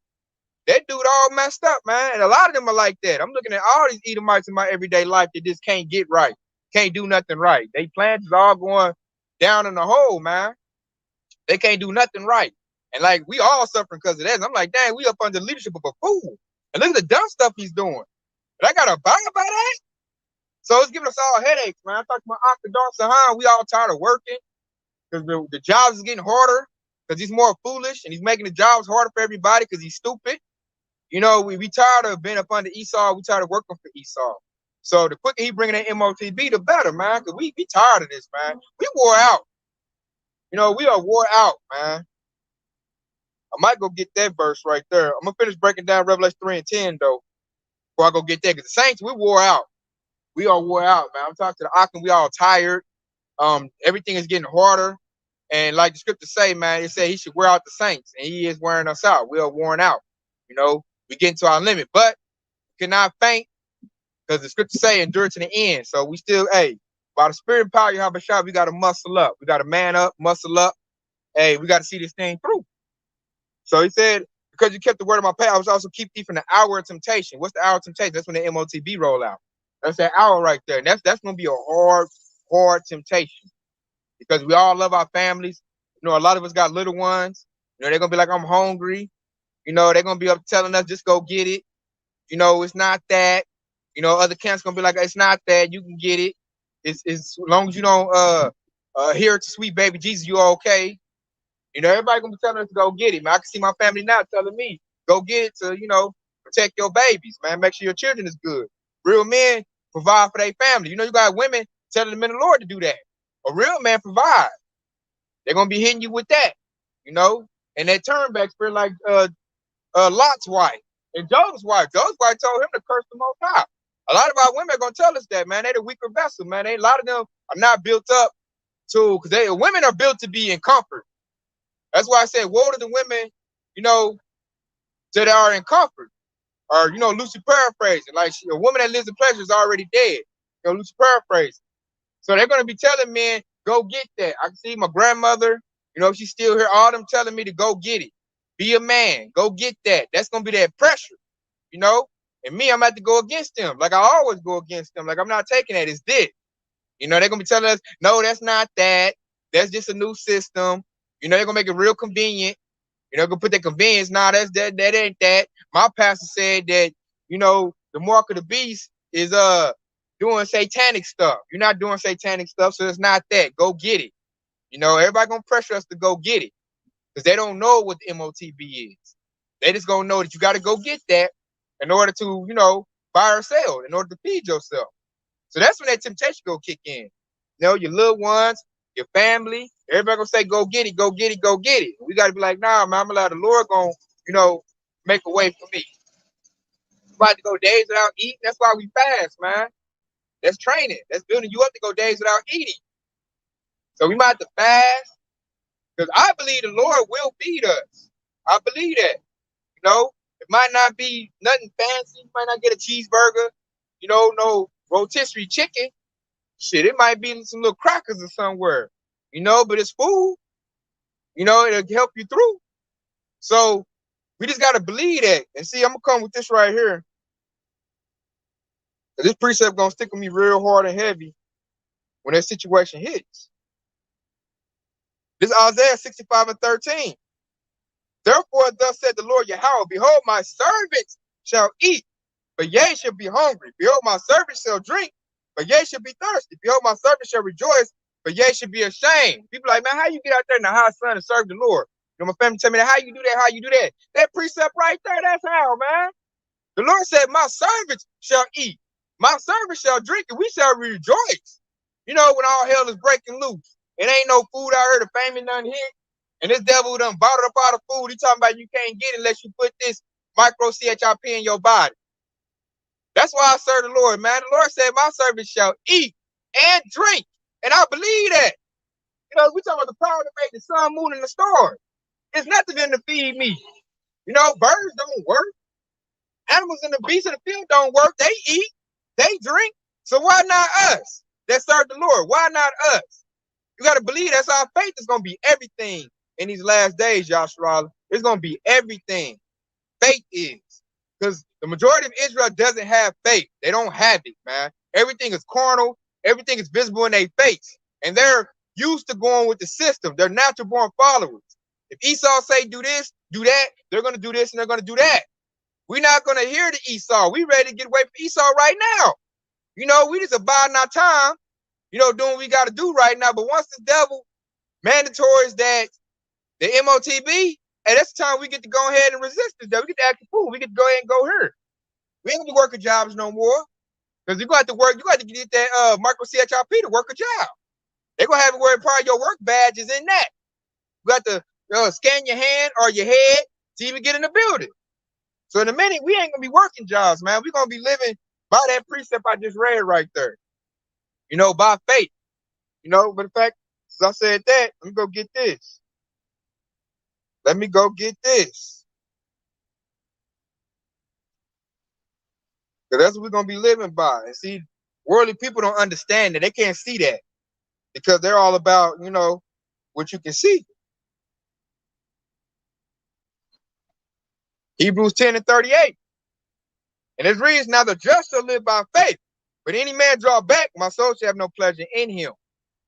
That dude all messed up, man. And a lot of them are like that. I'm looking at all these Edomites in my everyday life that just can't get right. Can't do nothing right. They plans is all going down in the hole, man. They can't do nothing right. And like, we all suffering because of that. And I'm like, dang, we up under the leadership of a fool. And look at the dumb stuff he's doing. But I got to abide by that? So it's giving us all headaches, man. I talked to my Qadash, we all tired of working because the jobs is getting harder because he's more foolish and he's making the jobs harder for everybody because he's stupid. We tired of being up under Esau. We tired of working for Esau. So the quicker he bringing that MOTB, the better, man, because we tired of this, man. We wore out. We are wore out, man. I might go get that verse right there. I'm going to finish breaking down Revelation 3 and 10, though. before I go get that. Because the Saints, we wore out. We all wore out, man. I'm talking to the Akim, we all tired. Everything is getting harder. And like the scripture say, man, it said he should wear out the Saints. And he is wearing us out. We are worn out. You know, we getting to our limit. But we cannot faint. Because the scripture say endure to the end. So we still, hey, by the spirit and power of Yahawashi, we got to muscle up. We got to man up, muscle up. Hey, we got to see this thing through. So he said, because you kept the word of my path, I was also keep thee from the hour of temptation. What's the hour of temptation? That's when the MOTB roll out. That's that hour right there. And that's going to be a hard temptation. Because we all love our families. You know, a lot of us got little ones. You know, they're going to be like, I'm hungry. You know, they're going to be up telling us, just go get it. You know, it's not that. You know, other camps gonna be like, it's not that, you can get it. It's as long as you don't hear it to sweet baby Jesus, you okay. You know, everybody gonna be telling us to go get it, man. I can see my family now telling me, go get it to, you know, protect your babies, man. Make sure your children is good. Real men provide for their family. You know, you got women telling the men of the Lord to do that. A real man provide. They're gonna be hitting you with that, you know, and that turn back spirit like Lot's wife and Joseph's wife. Joseph's wife told him to curse the Most High. A lot of our women are gonna tell us that, man. They're the weaker vessel, man. A lot of them are not built up to, because women are built to be in comfort. That's why I said, woe to the women, you know, that are in comfort. Or, you know, loosely paraphrasing, like a woman that lives in pleasure is already dead. You know, loosely paraphrasing. So they're gonna be telling men, go get that. I can see my grandmother, you know, she's still here, all them telling me to go get it. Be a man, go get that. That's gonna be that pressure, you know. And me, I'm about to go against them. Like I always go against them. Like I'm not taking that. It's this. You know, they're going to be telling us, no, that's not that. That's just a new system. You know, they're going to make it real convenient. You know, going to put that convenience. Nah, that ain't that. My pastor said that, you know, the mark of the beast is doing satanic stuff. You're not doing satanic stuff, so it's not that. Go get it. You know, everybody going to pressure us to go get it. Because they don't know what the MOTB is. They just going to know that you got to go get that in order to, you know, buy or sell, in order to feed yourself. So that's when that temptation go kick in. You know, your little ones, your family, everybody gonna say, go get it, go get it, go get it. We gotta be like, nah, man, I'm allowed the Lord gonna, you know, make a way for me. I'm about to go days without eating. That's why we fast, man. That's training. That's building you up to go days without eating. So we might have to fast. Because I believe the Lord will feed us. I believe that. You know, it might not be nothing fancy. You might not get a cheeseburger, you know, no rotisserie chicken. Shit, it might be some little crackers or somewhere, you know, but it's food. You know, it'll help you through. So we just got to believe that. And see, I'm going to come with this right here. This precept going to stick with me real hard and heavy when that situation hits. This is Isaiah 65:13. Therefore, thus said the Lord Yahawah, behold, my servants shall eat, but ye shall be hungry. Behold, my servants shall drink, but ye shall be thirsty. Behold, my servants shall rejoice, but ye shall be ashamed. People like, man, how you get out there in the hot sun and serve the Lord? You know, my family tell me that, how you do that, how you do that. That precept right there, that's how, man. The Lord said, my servants shall eat, my servants shall drink, and we shall rejoice. You know, when all hell is breaking loose. It ain't no food out here, the famine done hit. And this devil done bottled up all the food. He talking about you can't get it unless you put this micro CHIP in your body. That's why I serve the Lord, man. The Lord said, my servants shall eat and drink. And I believe that. You know, we talking about the power to make the sun, moon, and the stars. It's nothing for them to feed me. You know, birds don't work. Animals and the beasts of the field don't work. They eat, they drink. So why not us that serve the Lord? Why not us? You got to believe that's our faith is going to be everything in these last days, Yahshua. It's going to be everything. Faith is. Because the majority of Israel doesn't have faith. They don't have it, man. Everything is carnal. Everything is visible in their face. And they're used to going with the system. They're natural born followers. If Esau say do this, do that, they're going to do this and they're going to do that. We're not going to hear the Esau. We ready to get away from Esau right now. You know, we just abiding our time. You know, doing what we got to do right now. But once the devil mandatories that the MOTB, and that's the time we get to go ahead and resist this devil. We get to act the fool. We get to go ahead and go here. We ain't gonna be working jobs no more. Because you're gonna have to work, you got to get that micro CHIP to work a job. They're gonna have it where part of your work badge is in that. You got to scan your hand or your head to even get in the building. So in a minute, we ain't gonna be working jobs, man. We're gonna be living by that precept I just read right there. By faith. But in fact, as I said that, let me go get this. Let me go get this. Because that's what we're gonna be living by. And see, worldly people don't understand that. They can't see that. Because they're all about, what you can see. Hebrews 10:38. And it reads, now the just shall live by faith. But any man draw back, my soul shall have no pleasure in him.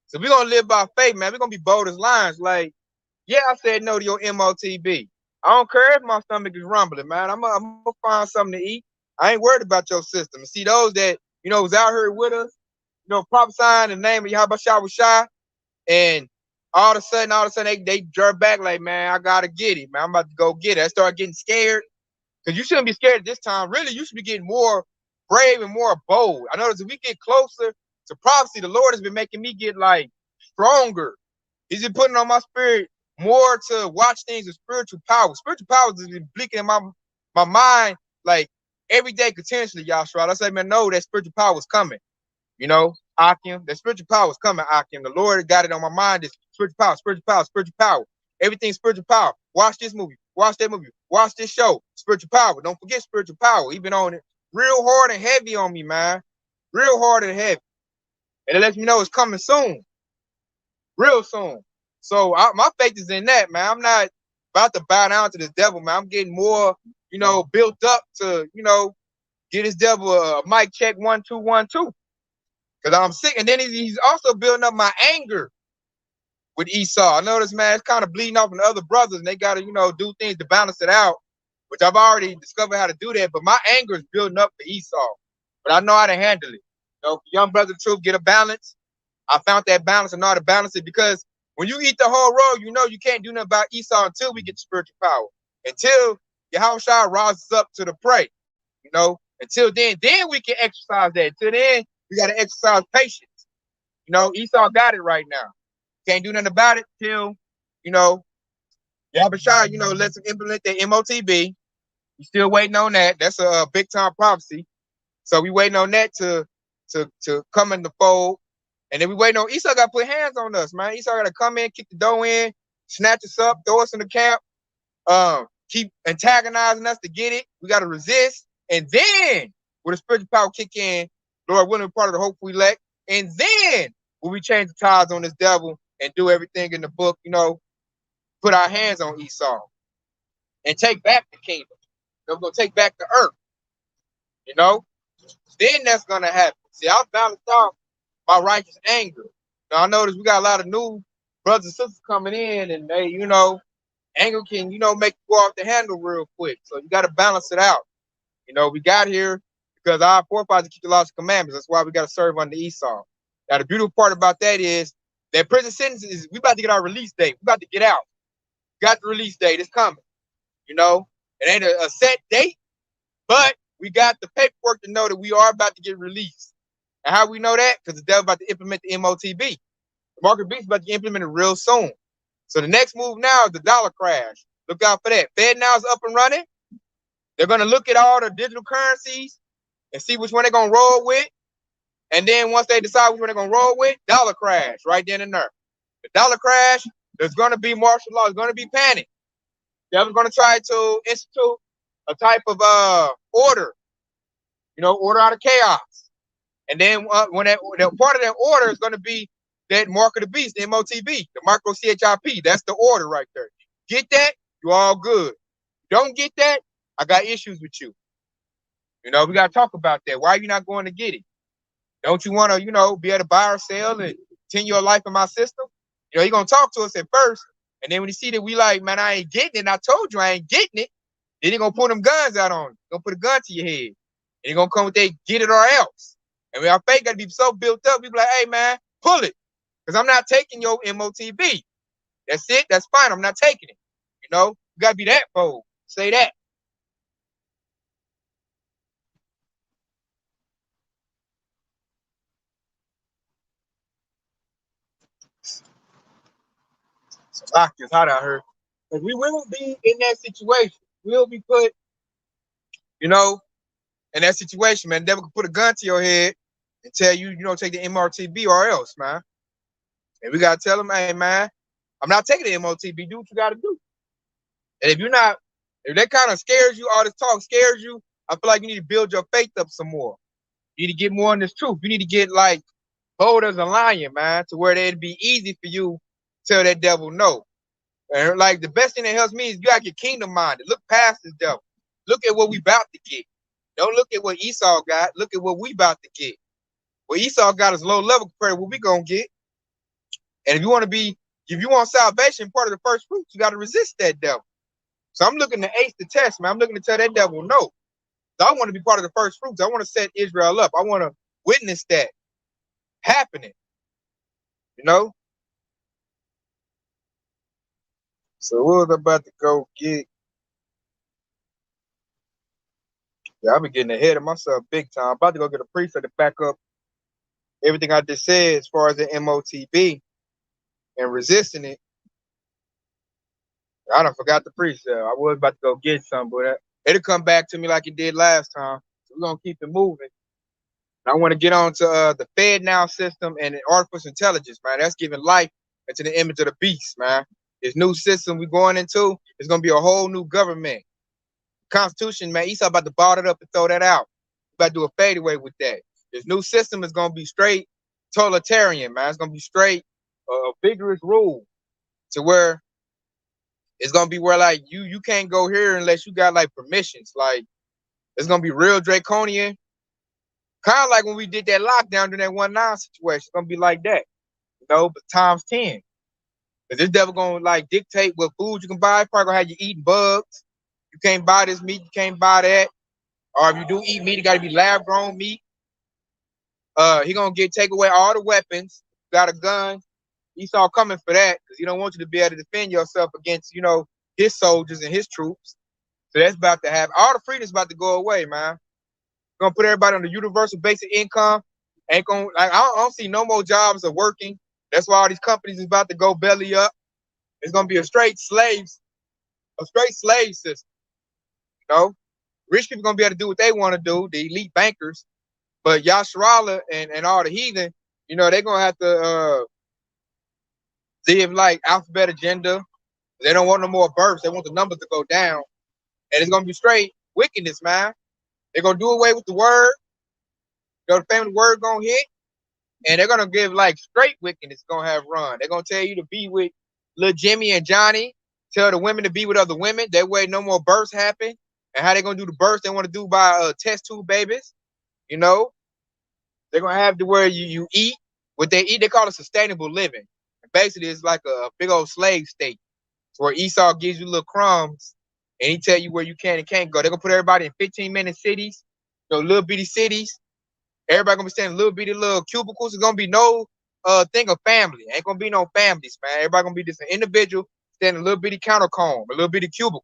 So we're going to live by faith, man. We're going to be bold as lions. Like, yeah, I said no to your MOTB. I don't care if my stomach is rumbling, man. I'm going to find something to eat. I ain't worried about your system. And see, those that, was out here with us, prophesying in the name of Yahawashi, and all of a sudden, they jerk back like, man, I got to get it, man. I'm about to go get it. I start getting scared. Because you shouldn't be scared at this time. Really, you should be getting more brave and more bold. I notice if we get closer to prophecy, the Lord has been making me get like stronger. He's been putting on my spirit more to watch things with spiritual power. Spiritual power has been blinking in my mind like every day continuously, Yahshua. I say, man, no, that spiritual power is coming. Akim, that spiritual power is coming, Akim. The Lord got it on my mind. This spiritual power, spiritual power, spiritual power. Everything's spiritual power. Watch this movie. Watch that movie. Watch this show. Spiritual power. Don't forget spiritual power. He been on it real hard and heavy on me, man. Real hard and heavy. And it lets me know it's coming soon. Real soon. So my faith is in that, man. I'm not about to bow down to this devil, man. I'm getting more, built up to, get this devil a mic check 1 2 1 2. Because I'm sick. And then he's also building up my anger with Esau. I notice, man, it's kind of bleeding off in the other brothers, and they got to, do things to balance it out, which I've already discovered how to do that. But my anger is building up for Esau, but I know how to handle it. Young brother, truth, get a balance. I found that balance and know how to balance it, because when you eat the whole roll, you can't do nothing about Esau until we get the spiritual power. Until Yahawashi rises up to the prey, Until then we can exercise that. Until then, we got to exercise patience. Esau got it right now. Can't do nothing about it till, Yahawashi, lets him implement the MOTB. We still waiting on that. That's a big time prophecy. So we waiting on that to come in the fold. And then we waiting on Esau got to put hands on us, man. Esau got to come in, kick the door in, snatch us up, throw us in the camp, keep antagonizing us to get it. We got to resist. And then when the spiritual power kick in, Lord willing, we're part of the hopeful elect. And then when we change the tides on this devil and do everything in the book, put our hands on Esau and take back the kingdom. We're going to take back the earth. Then that's going to happen. See, I balanced out my righteous anger. Now, I notice we got a lot of new brothers and sisters coming in, and they, anger can, make you go off the handle real quick. So you got to balance it out. We got here because our forefathers keep the laws and commandments. That's why we got to serve under Esau. Now, the beautiful part about that is that prison sentence is, we about to get our release date. We about to get out. Got the release date. It's coming. It ain't a set date, but we got the paperwork to know that we are about to get released. And how we know that? Because the devil about to implement the MOTB. The market beast about to get implemented real soon. So the next move now is the dollar crash. Look out for that. FedNow is up and running. They're going to look at all the digital currencies and see which one they're going to roll with. And then once they decide which one they're going to roll with, dollar crash right then and there. The dollar crash, there's going to be martial law. There's going to be panic. Devil's going to try to institute a type of order, order out of chaos. And then when that part of that order is going to be that mark of the beast, the MOTB, the micro CHIP. That's the order right there. Get that, you all good. Don't get that, I got issues with you. We got to talk about that. Why are you not going to get it? Don't you want to, be able to buy or sell and continue your life in my system? You're going to talk to us at first. And then when you see that we like, man, I ain't getting it, and I told you I ain't getting it, then you're going to pull them guns out on you. Going to put a gun to your head. And you're going to come with that get it or else. And our faith got to be so built up, we be like, hey, man, pull it. Because I'm not taking your MOTB. That's it. That's fine. I'm not taking it. You got to be that bold. Say that. So lock is hot out here. Because we will be in that situation. We'll be put You know, in that situation, man, the devil can put a gun to your head and tell you, take the MRTB or else, man. And we gotta tell them, hey, man, I'm not taking the MOTB. Do what you gotta do. And if that kind of scares you, all this talk scares you, I feel like you need to build your faith up some more. You need to get more in this truth. You need to get like bold as a lion, man, to where it'd be easy for you to tell that devil no. And like the best thing that helps me is you gotta get kingdom minded. Look past this devil. Look at what we about to get. Don't look at what Esau got. Look at what we about to get. What Esau got is low level compared to what we gonna get. And if you want salvation, part of the first fruits, you got to resist that devil. So I'm looking to ace the test, man. I'm looking to tell that devil no. So I want to be part of the first fruits. I want to set Israel up. I want to witness that happening. So what was I about to go get? Yeah, I've been getting ahead of myself big time. I'm about to go get a precept to back up everything I just said as far as the MOTB and resisting it. I done forgot the precept. I was about to go get some, but it'll come back to me like it did last time. So we're going to keep it moving. And I want to get on to the FedNow system and artificial intelligence, man. That's giving life into the image of the beast, man. This new system we're going into is going to be a whole new government. Constitution, man, Esau about to bottle it up and throw that out. About to do a fadeaway with that. This new system is going to be straight totalitarian, man. It's going to be straight vigorous rule to where it's going to be where like you can't go here unless you got like permissions. Like it's going to be real draconian. Kind of like when we did that lockdown during that 1-9 situation. It's going to be like that, but times 10. But this devil going to like dictate what food you can buy. Probably going to have you eating bugs. You can't buy this meat. You can't buy that. Or if you do eat meat, it got to be lab grown meat. He going to take away all the weapons. Got a gun. Esau coming for that because he don't want you to be able to defend yourself against, his soldiers and his troops. So that's about to happen. All the freedom's about to go away, man. Gonna put everybody on the universal basic income. Ain't gonna like I don't see no more jobs are working. That's why all these companies is about to go belly up. It's gonna be a straight slave system. Rich people gonna be able to do what they want to do, the elite bankers. But Yahawah and all the heathen, they're gonna have to live like alphabet agenda. They don't want no more births. They want the numbers to go down. And it's gonna be straight wickedness, man. They're gonna do away with the word. The family word gonna hit, and they're gonna give like straight wickedness gonna have run. They're gonna tell you to be with little Jimmy and Johnny. Tell the women to be with other women. That way, no more births happen. And how they gonna do the births? They want to do by test tube babies. They're gonna have to where you eat what they eat. They call it sustainable living. And basically, it's like a big old slave state, where Esau gives you little crumbs. And he tell you where you can and can't go. They're gonna put everybody in 15-minute cities, little bitty cities. Everybody gonna be staying in little bitty little cubicles. There's gonna be no thing of family. Ain't gonna be no families, man. Everybody gonna be just an individual staying in a little bitty counter comb, a little bitty cubicle.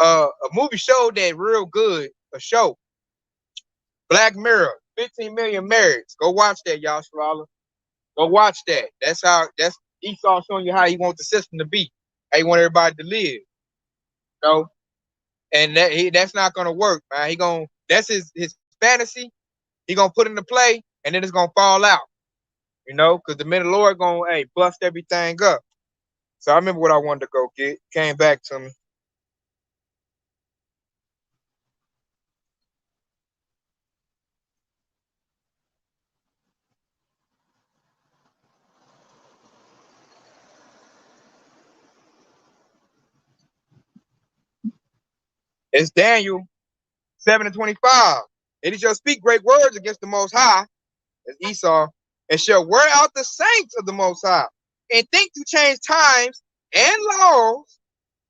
A movie showed that real good. A show, Black Mirror, 15 million marrieds. Go watch that, Yahawah. Go watch that. That's Esau showing you how he wants the system to be. How he want everybody to live. And that's not gonna work, man. That's his fantasy. He gonna put into play, and then it's gonna fall out. Because the minute Lord gonna bust everything up. So I remember what I wanted to go get. Came back to me. It's Daniel 7:25. And he shall speak great words against the Most High, as Esau, and shall wear out the saints of the Most High, and think to change times and laws,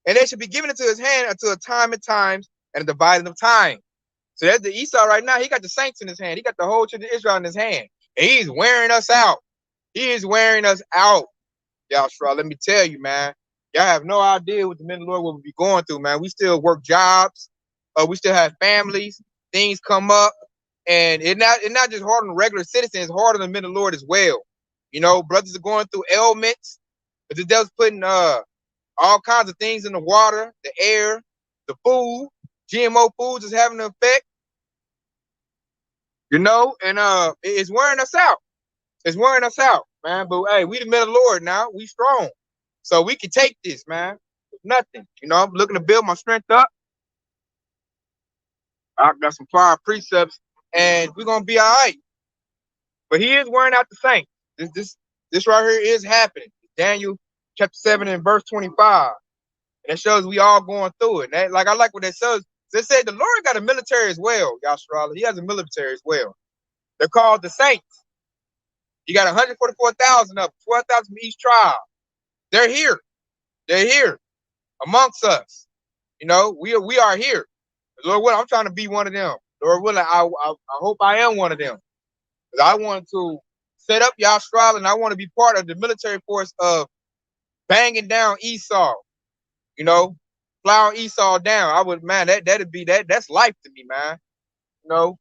and they shall be given into his hand until a time and times and a dividing of time. So that's the Esau right now. He got the saints in his hand. He got the whole children of Israel in his hand. And he's wearing us out. He is wearing us out, Yahawah. Let me tell you, man. Y'all have no idea what the men of the Lord will be going through, man. We still work jobs. We still have families. Things come up. And it's not just hard on the regular citizens. It's hard on the men of the Lord as well. Brothers are going through ailments. But the devil's putting all kinds of things in the water, the air, the food, GMO foods is having an effect, you know, and it's wearing us out. It's wearing us out, man. But hey, we the men of the Lord now. We strong. So we can take this, man. Nothing. You know, I'm looking to build my strength up. I got some fire precepts, and we're gonna be all right. But he is wearing out the saints. This right here is happening. Daniel chapter 7 and verse 25. And it shows we all going through it. And like I like what that says. They said the Lord got a military as well, Yahshua. He has a military as well. They're called the saints. He got 144,000 of them, 12,000 from each tribe. They're here. They're here amongst us. You know, we are here. Lord willing, I'm trying to be one of them. Lord willing, I hope I am one of them. Because I want to set up Yahshua, and I want to be part of the military force of banging down Esau. You know, plowing Esau down. I would, man, that'd be that's life to me, man. You know,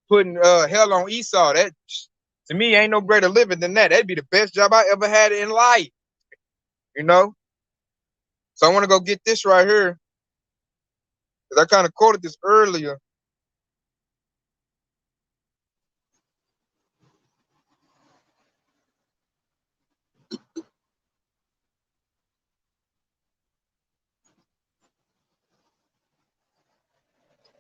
putting hell on Esau. That to me ain't no greater living than that. That'd be the best job I ever had in life. You know? So I want to go get this right here. Because I kind of quoted this earlier.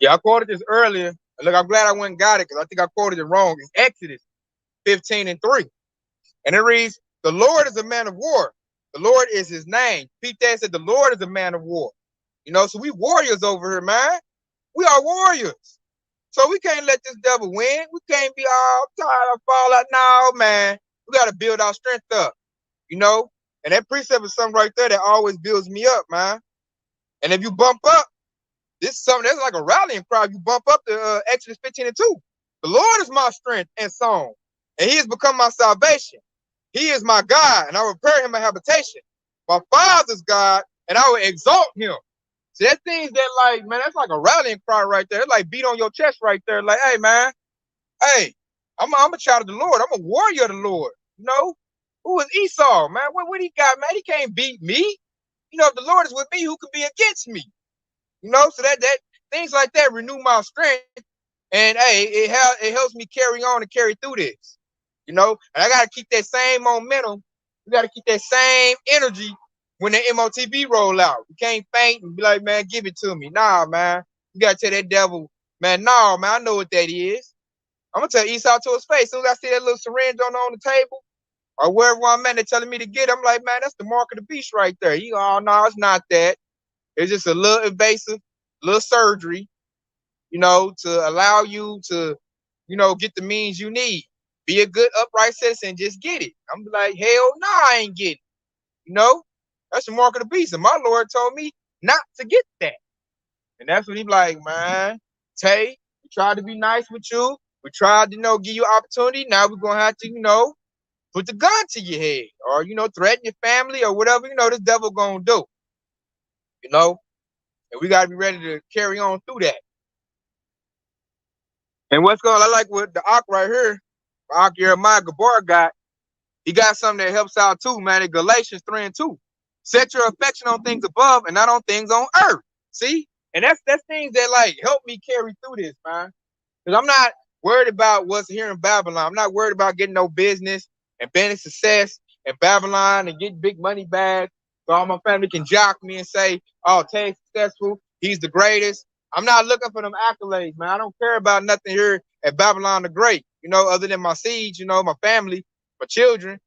Yeah, I quoted this earlier. Look, I'm glad I went and got it because I think I quoted it wrong. It's Exodus 15 and 3. And it reads, the Lord is a man of war. The Lord is his name. Pete Dad said the Lord is a man of war. You know, so we warriors over here, man. We are warriors. So we can't let this devil win. We can't be all tired of fall out. No, man. We got to build our strength up, you know? And that precept is something right there that always builds me up, man. And if you bump up, this is something that's like a rallying cry. You bump up to Exodus 15 and 2. The Lord is my strength and song, and he has become my salvation. He is my God, and I will prepare him a habitation. My father's God, and I will exalt him. So that things that like, man, that's like a rallying cry right there. It's like beat on your chest right there. Like, hey, man, hey, I'm a child of the Lord. I'm a warrior of the Lord. You know, who is Esau, man? What he got, man? He can't beat me. You know, if the Lord is with me, who can be against me? You know, so that things like that renew my strength, and hey, it helps me carry on and carry through this. You know, and I gotta keep that same momentum. We gotta keep that same energy when the MOTB roll out. We can't faint and be like, man, give it to me. Nah, man. You gotta tell that devil, man, nah, man, I know what that is. I'm gonna tell Esau to his face. As soon as I see that little syringe on the table, or wherever I'm at, they're telling me to get it, I'm like, man, that's the mark of the beast right there. He, oh no, it's not that. It's just a little invasive, little surgery, you know, to allow you to, you know, get the means you need. Be a good upright citizen, just get it. I'm like, hell no, I ain't getting it. You know, that's the mark of the beast. And my Lord told me not to get that. And that's what he's like, man, Tay, we tried to be nice with you. We tried to, you know, give you opportunity. Now we're going to have to, you know, put the gun to your head or, you know, threaten your family or whatever, you know, this devil going to do. You know, and we got to be ready to carry on through that. And what's going on, I like what the Ak right here, Ak Jeremiah Gabar got. He got something that helps out too, man. In Galatians 3 and 2. Set your affection on things above and not on things on earth. See? And that's things that like help me carry through this, man. Because I'm not worried about what's here in Babylon. I'm not worried about getting no business and being a success in Babylon and getting big money bags. So all my family can jock me and say, oh, Tay's successful. He's the greatest. I'm not looking for them accolades, man. I don't care about nothing here at Babylon the Great, you know, other than my seeds, you know, my family, my children,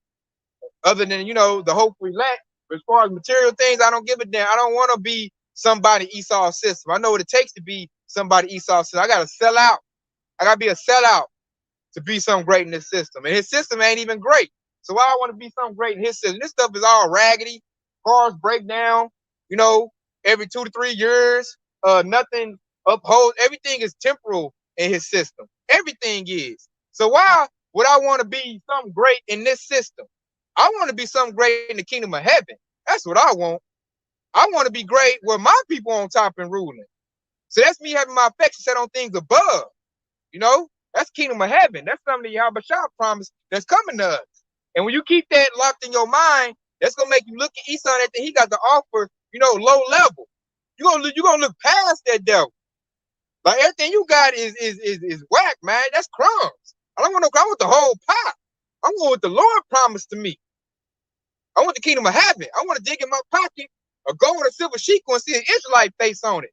other than, you know, the hope we lack. But as far as material things, I don't give a damn. I don't want to be somebody Esau's system. I know what it takes to be somebody Esau's system. I got to sell out. I got to be a sellout to be something great in this system. And his system ain't even great. So why I want to be something great in his system? This stuff is all raggedy. Cars break down, you know, every 2 to 3 years. Nothing upholds. Everything is temporal in his system. Everything is. So why would I want to be something great in this system? I want to be something great in the kingdom of heaven. That's what I want. I want to be great where my people on top and ruling. So that's me having my affection set on things above. You know, that's kingdom of heaven. That's something the Yahawashi promised that's coming to us. And when you keep that locked in your mind, that's gonna make you look at Esau and he got to offer, you know, low level. You're gonna look past that devil. Like everything you got is whack, man. That's crumbs. I don't want no. I want the whole pot. I want what the Lord promised to me. I want the kingdom of heaven. I want to dig in my pocket a gold or silver sheet and see an Israelite face on it.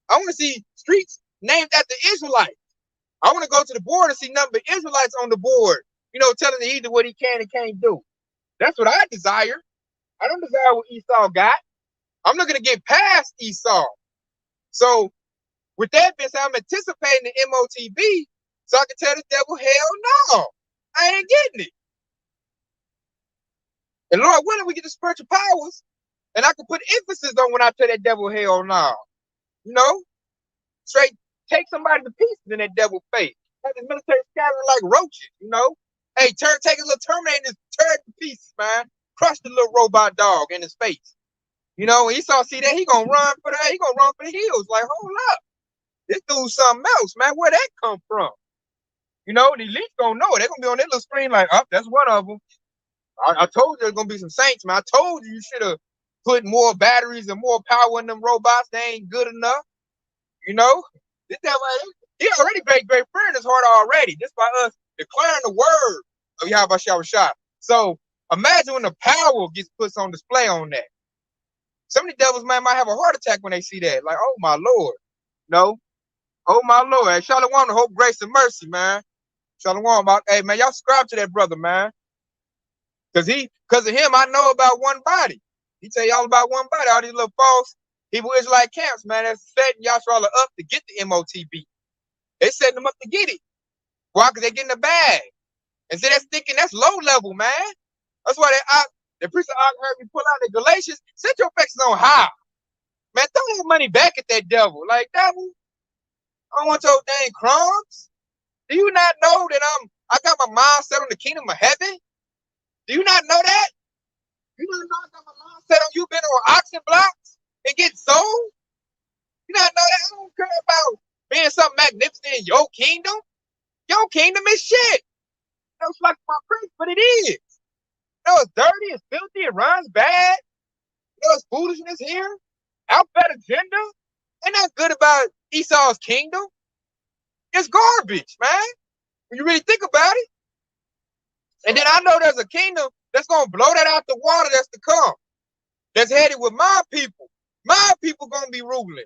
I want to see streets named after Israelites. I want to go to the board and see nothing but Israelites on the board, you know, telling the Edom what he can and can't do. That's what I desire. I don't desire what Esau got. I'm looking to get past Esau. So with that being said, I'm anticipating the MOTB so I can tell the devil, hell no, I ain't getting it. And Lord willing, we get the spiritual powers, and I can put emphasis on when I tell that devil, hell no. You know? Straight take somebody to pieces in that devil's face. Have the military scattering like roaches, you know? Hey, take a little Terminator and tear it to pieces, man. Crush the little robot dog in his face. You know, when Esau see that, he gonna run for that. He gonna run for the hills. Like, hold up. This dude's something else, man. Where that come from? You know, the elites gonna know it. They're gonna be on their little screen like, oh, that's one of them. I told you there's gonna be some saints, man. I told you should have put more batteries and more power in them robots. They ain't good enough. You know? This devil, he already great fear in his heart already. Just by us declaring the word of Yahawashi. So imagine when the power gets put on display on that. Some of the devils, man, might have a heart attack when they see that. Like, oh my Lord. No. Oh my Lord. Hey, Shalom, hope, grace, and mercy, man. Shalom. Hey, man, y'all subscribe to that brother, man. Because of him, I know about one body. He tell y'all about one body. All these little false Hebrew Israelite camps, man, that's setting Yahshua up to get the MOTB. They setting them up to get it. Why? Because they get in the bag. And see, that's thinking that's low level, man. That's why the priest of heard me pull out the Galatians. Set your affections on high. Man, throw that money back at that devil. Like, devil, I don't want your dang crumbs. Do you not know that I got my mind set on the kingdom of heaven? Do you not know that? You not know I got my mind set on you been on oxen blocks and get sold? You not know that? I don't care about being something magnificent in your kingdom. Your kingdom is shit. You know, it's like my prince, but it is. You know, it's dirty, it's filthy, it runs bad. You know, it's foolishness here. Alphabet agenda. Ain't that good about Esau's kingdom. It's garbage, man. When you really think about it. And then I know there's a kingdom that's going to blow that out the water that's to come. That's headed with my people. My people going to be ruling.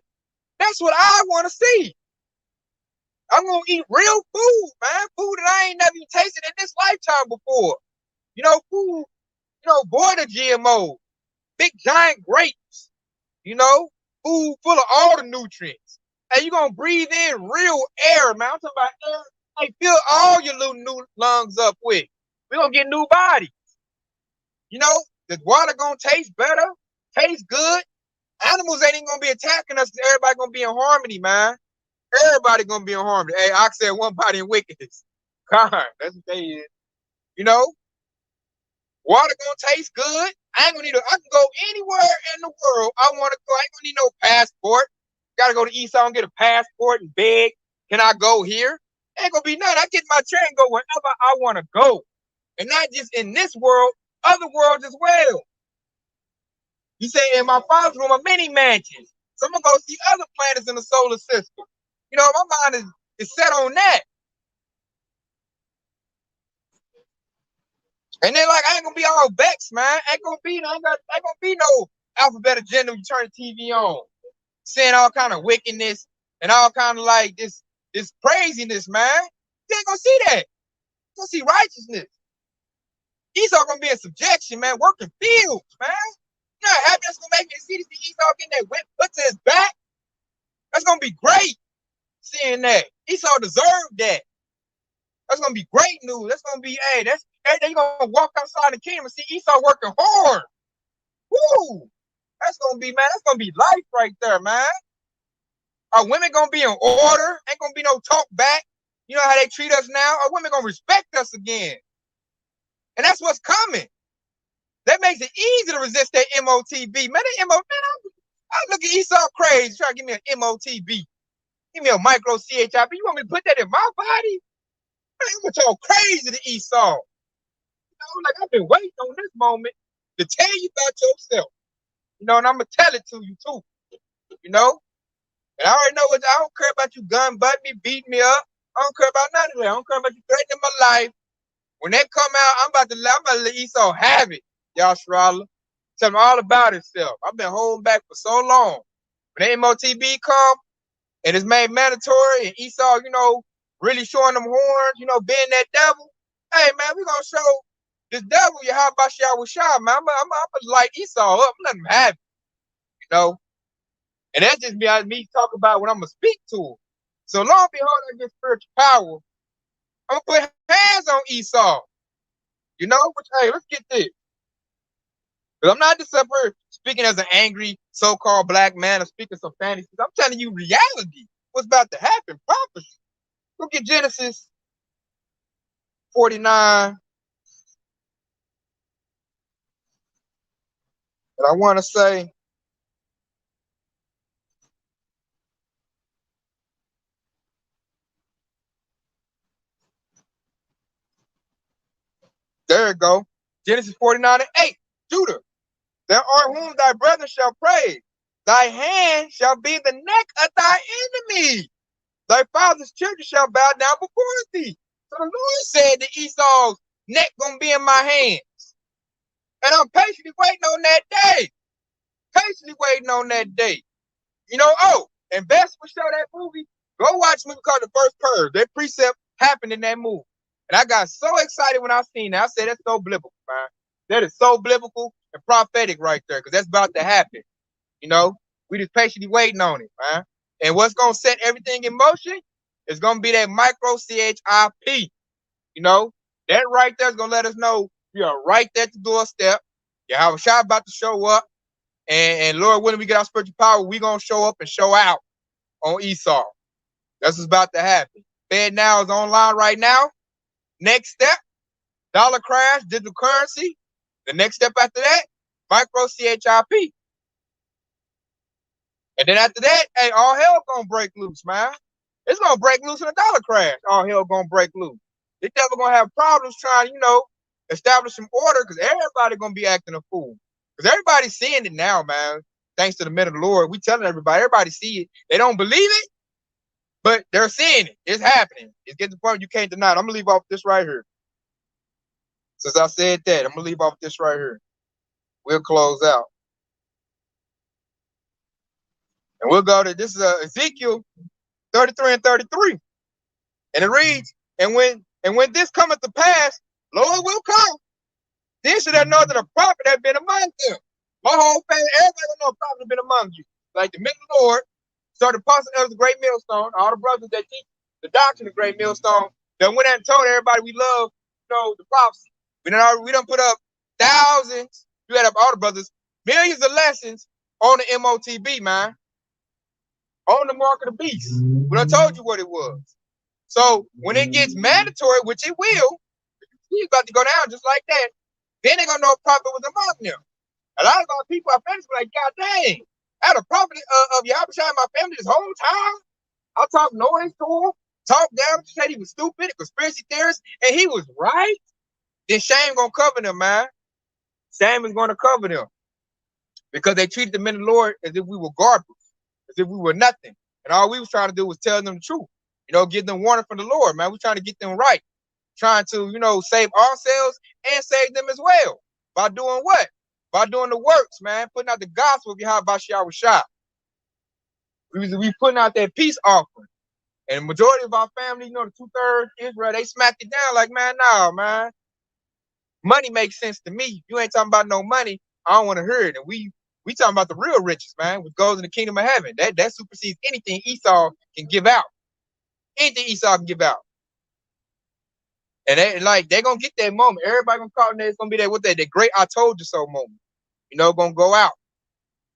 That's what I want to see. I'm going to eat real food, man. Food that I ain't never even tasted in this lifetime before. You know, food, you know, void of GMO. Big giant grapes. You know, food full of all the nutrients. And you're going to breathe in real air, man. I'm talking about air. Hey, fill all your little new lungs up with. We're going to get new bodies. You know, the water going to taste better, taste good. Animals ain't even going to be attacking us because everybody going to be in harmony, man. Everybody going to be in harmony. Hey, I said one body in wickedness. God, that's what they is. You know, water going to taste good. I ain't going to need I can go anywhere in the world I want to go. I ain't going to need no passport. Got to go to Esau and get a passport and beg. Can I go here? Ain't going to be nothing. I get my train and go wherever I want to go. And not just in this world, other worlds as well. You say, in my father's room are many mansions. So I'm going to go see other planets in the solar system. You know, my mind is set on that. And then, like, I ain't going to be all vexed, man. Ain't going to be no alphabet agenda when you turn the TV on. Saying all kind of wickedness and all kind of, like, this craziness, man. You ain't going to see that. You're going to see righteousness. Esau gonna be in subjection, man, working fields, man. You know how happy that's gonna make me to see Esau getting that whip put to his back? That's gonna be great seeing that. Esau deserved that. That's gonna be great news. That's gonna be, hey, that's every day you're gonna walk outside the kingdom and see Esau working hard. Woo! That's gonna be, man, that's gonna be life right there, man. Are women gonna be in order? Ain't gonna be no talk back. You know how they treat us now? Are women gonna respect us again? And that's what's coming. That makes it easy to resist that MOTB. Man, that I look at Esau crazy trying to give me an MOTB. Give me a micro CHIP. You want me to put that in my body? Man, I'm y'all crazy to Esau. You know, like I've been waiting on this moment to tell you about yourself. You know, and I'm going to tell it to you too. You know? And I already know what I don't care about you gun butt me, beating me up. I don't care about none of that. I don't care about you threatening my life. When they come out, I'm about to let Esau have it, Yahawah. Tell me all about itself. I've been holding back for so long. When the MOTB come and it's made mandatory and Esau, really showing them horns, being that devil. Hey man, we gonna show this devil Yahawashi, man. I'm gonna light Esau up, let him have it, And that's just me talking about what I'm gonna speak to him. So long and behold, I get spiritual power. I'm gonna put hands on Esau. Which, hey, let's get this. Because I'm not just up here speaking as an angry so-called black man or speaking some fantasies. I'm telling you reality. What's about to happen? Prophecy. Look at Genesis 49. And I want to say, there it go. Genesis 49:8. Judah, there are whom thy brethren shall praise. Thy hand shall be the neck of thy enemy. Thy father's children shall bow down before thee. So the Lord said that Esau's neck gonna be in my hands. And I'm patiently waiting on that day. Patiently waiting on that day. And best for show that movie, go watch a movie called The First Purge. That precept happened in that movie. And I got so excited when I seen that. I said, that's so biblical, man. That is so biblical and prophetic right there, because that's about to happen. We just patiently waiting on it, man. And what's going to set everything in motion is going to be that micro CHIP. That right there is going to let us know we are right there at the doorstep. Yahawashi about to show up. And Lord willing, we get our spiritual power, we going to show up and show out on Esau. That's what's about to happen. FedNow is online right now. Next step, dollar crash, digital currency. The next step after that, micro CHIP. And then after that, hey, all hell gonna break loose, man. It's gonna break loose in a dollar crash. All hell gonna break loose. This devil gonna have problems trying, establish some order, because everybody gonna be acting a fool. Because everybody's seeing it now, man. Thanks to the men of the Lord. We telling everybody see it. They don't believe it, but they're seeing it. It's happening. It's getting to the point you can't deny it. I'm gonna leave off this right here. Since I said that, I'm gonna leave off this right here. We'll close out. And we'll go to this is Ezekiel 33 and 33. And it reads, and when this cometh to pass, Lord will come. Then should I know that a prophet had been among them. My whole family, everybody will know a prophet has been among you. Like the men of the Lord, so the apostle of the great millstone, all the brothers that teach the doctrine of the great millstone, that went out and told everybody we love, the prophecy. We done put up thousands, you had up all the brothers, millions of lessons on the MOTB, man. On the mark of the beast. We done told you what it was. So when it gets mandatory, which it will, it's about to go down just like that, then they're gonna know a prophet was among them. A lot of our people, our families, be like, God dang, I had a prophet of Yahawashi in my family this whole time. I talked noise to him, talked down, said he was stupid, a conspiracy theorist, and he was right. Then shame gonna cover them, man. Shame is gonna cover them. Because they treated the men of the Lord as if we were garbage, as if we were nothing. And all we was trying to do was tell them the truth. Give them warning from the Lord, man. We're trying to get them right. Trying to, save ourselves and save them as well. By doing what? By doing the works, man. Putting out the gospel of Yahawashi. We putting out that peace offering. And the majority of our family, the 2/3 Israel, they smacked it down like, man, nah, man. Money makes sense to me. If you ain't talking about no money, I don't want to hear it. And we talking about the real riches, man, which goes in the kingdom of heaven. That supersedes anything Esau can give out. Anything Esau can give out. And they're gonna get that moment. Everybody gonna call it, it's gonna be that great I told you so moment. Gonna go out.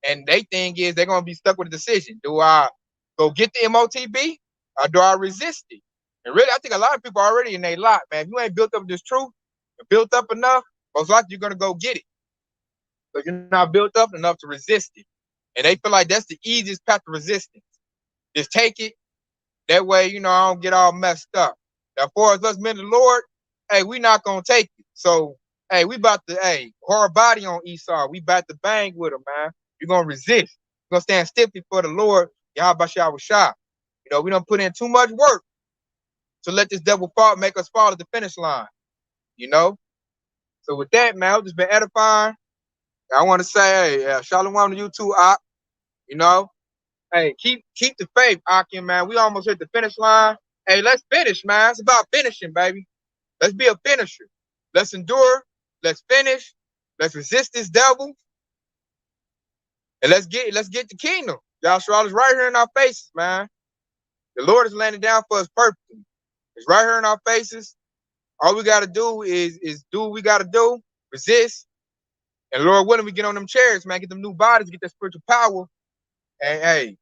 And they thing is they're gonna be stuck with a decision. Do I go get the MOTB or do I resist it? And really, I think a lot of people are already in their lot, man. If you ain't built up this truth, built up enough, most likely you're gonna go get it. But you're not built up enough to resist it. And they feel like that's the easiest path to resistance. Just take it. That way, I don't get all messed up. Now, for us men of the Lord, hey, we not gonna take it. So, hey, we about to, hard body on Esau. We about to bang with him, man. You're gonna resist. You're gonna stand stiffly for the Lord Yahawashi. You know, we don't put in too much work to let this devil fall, make us fall at the finish line. You know? So with that, man, I've just been edifying. I want to say, hey, shalom to you too, Ak. You know? Hey, keep the faith, Akim, man. We almost hit the finish line. Hey, let's finish, man. It's about finishing, baby. Let's be a finisher. Let's endure. Let's finish. Let's resist this devil. And let's get the kingdom. Joshua is right here in our faces, man. The Lord is landing down for us perfectly. It's right here in our faces. All we gotta do is do what we gotta do, resist. And Lord willing, we get on them chairs, man, get them new bodies, get that spiritual power. And hey,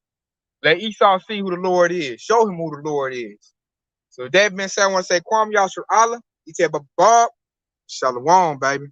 let Esau see who the Lord is. Show him who the Lord is. So with that being said, I want to say, Kwam Yashar Allah, he said, Bob, Shalom, baby.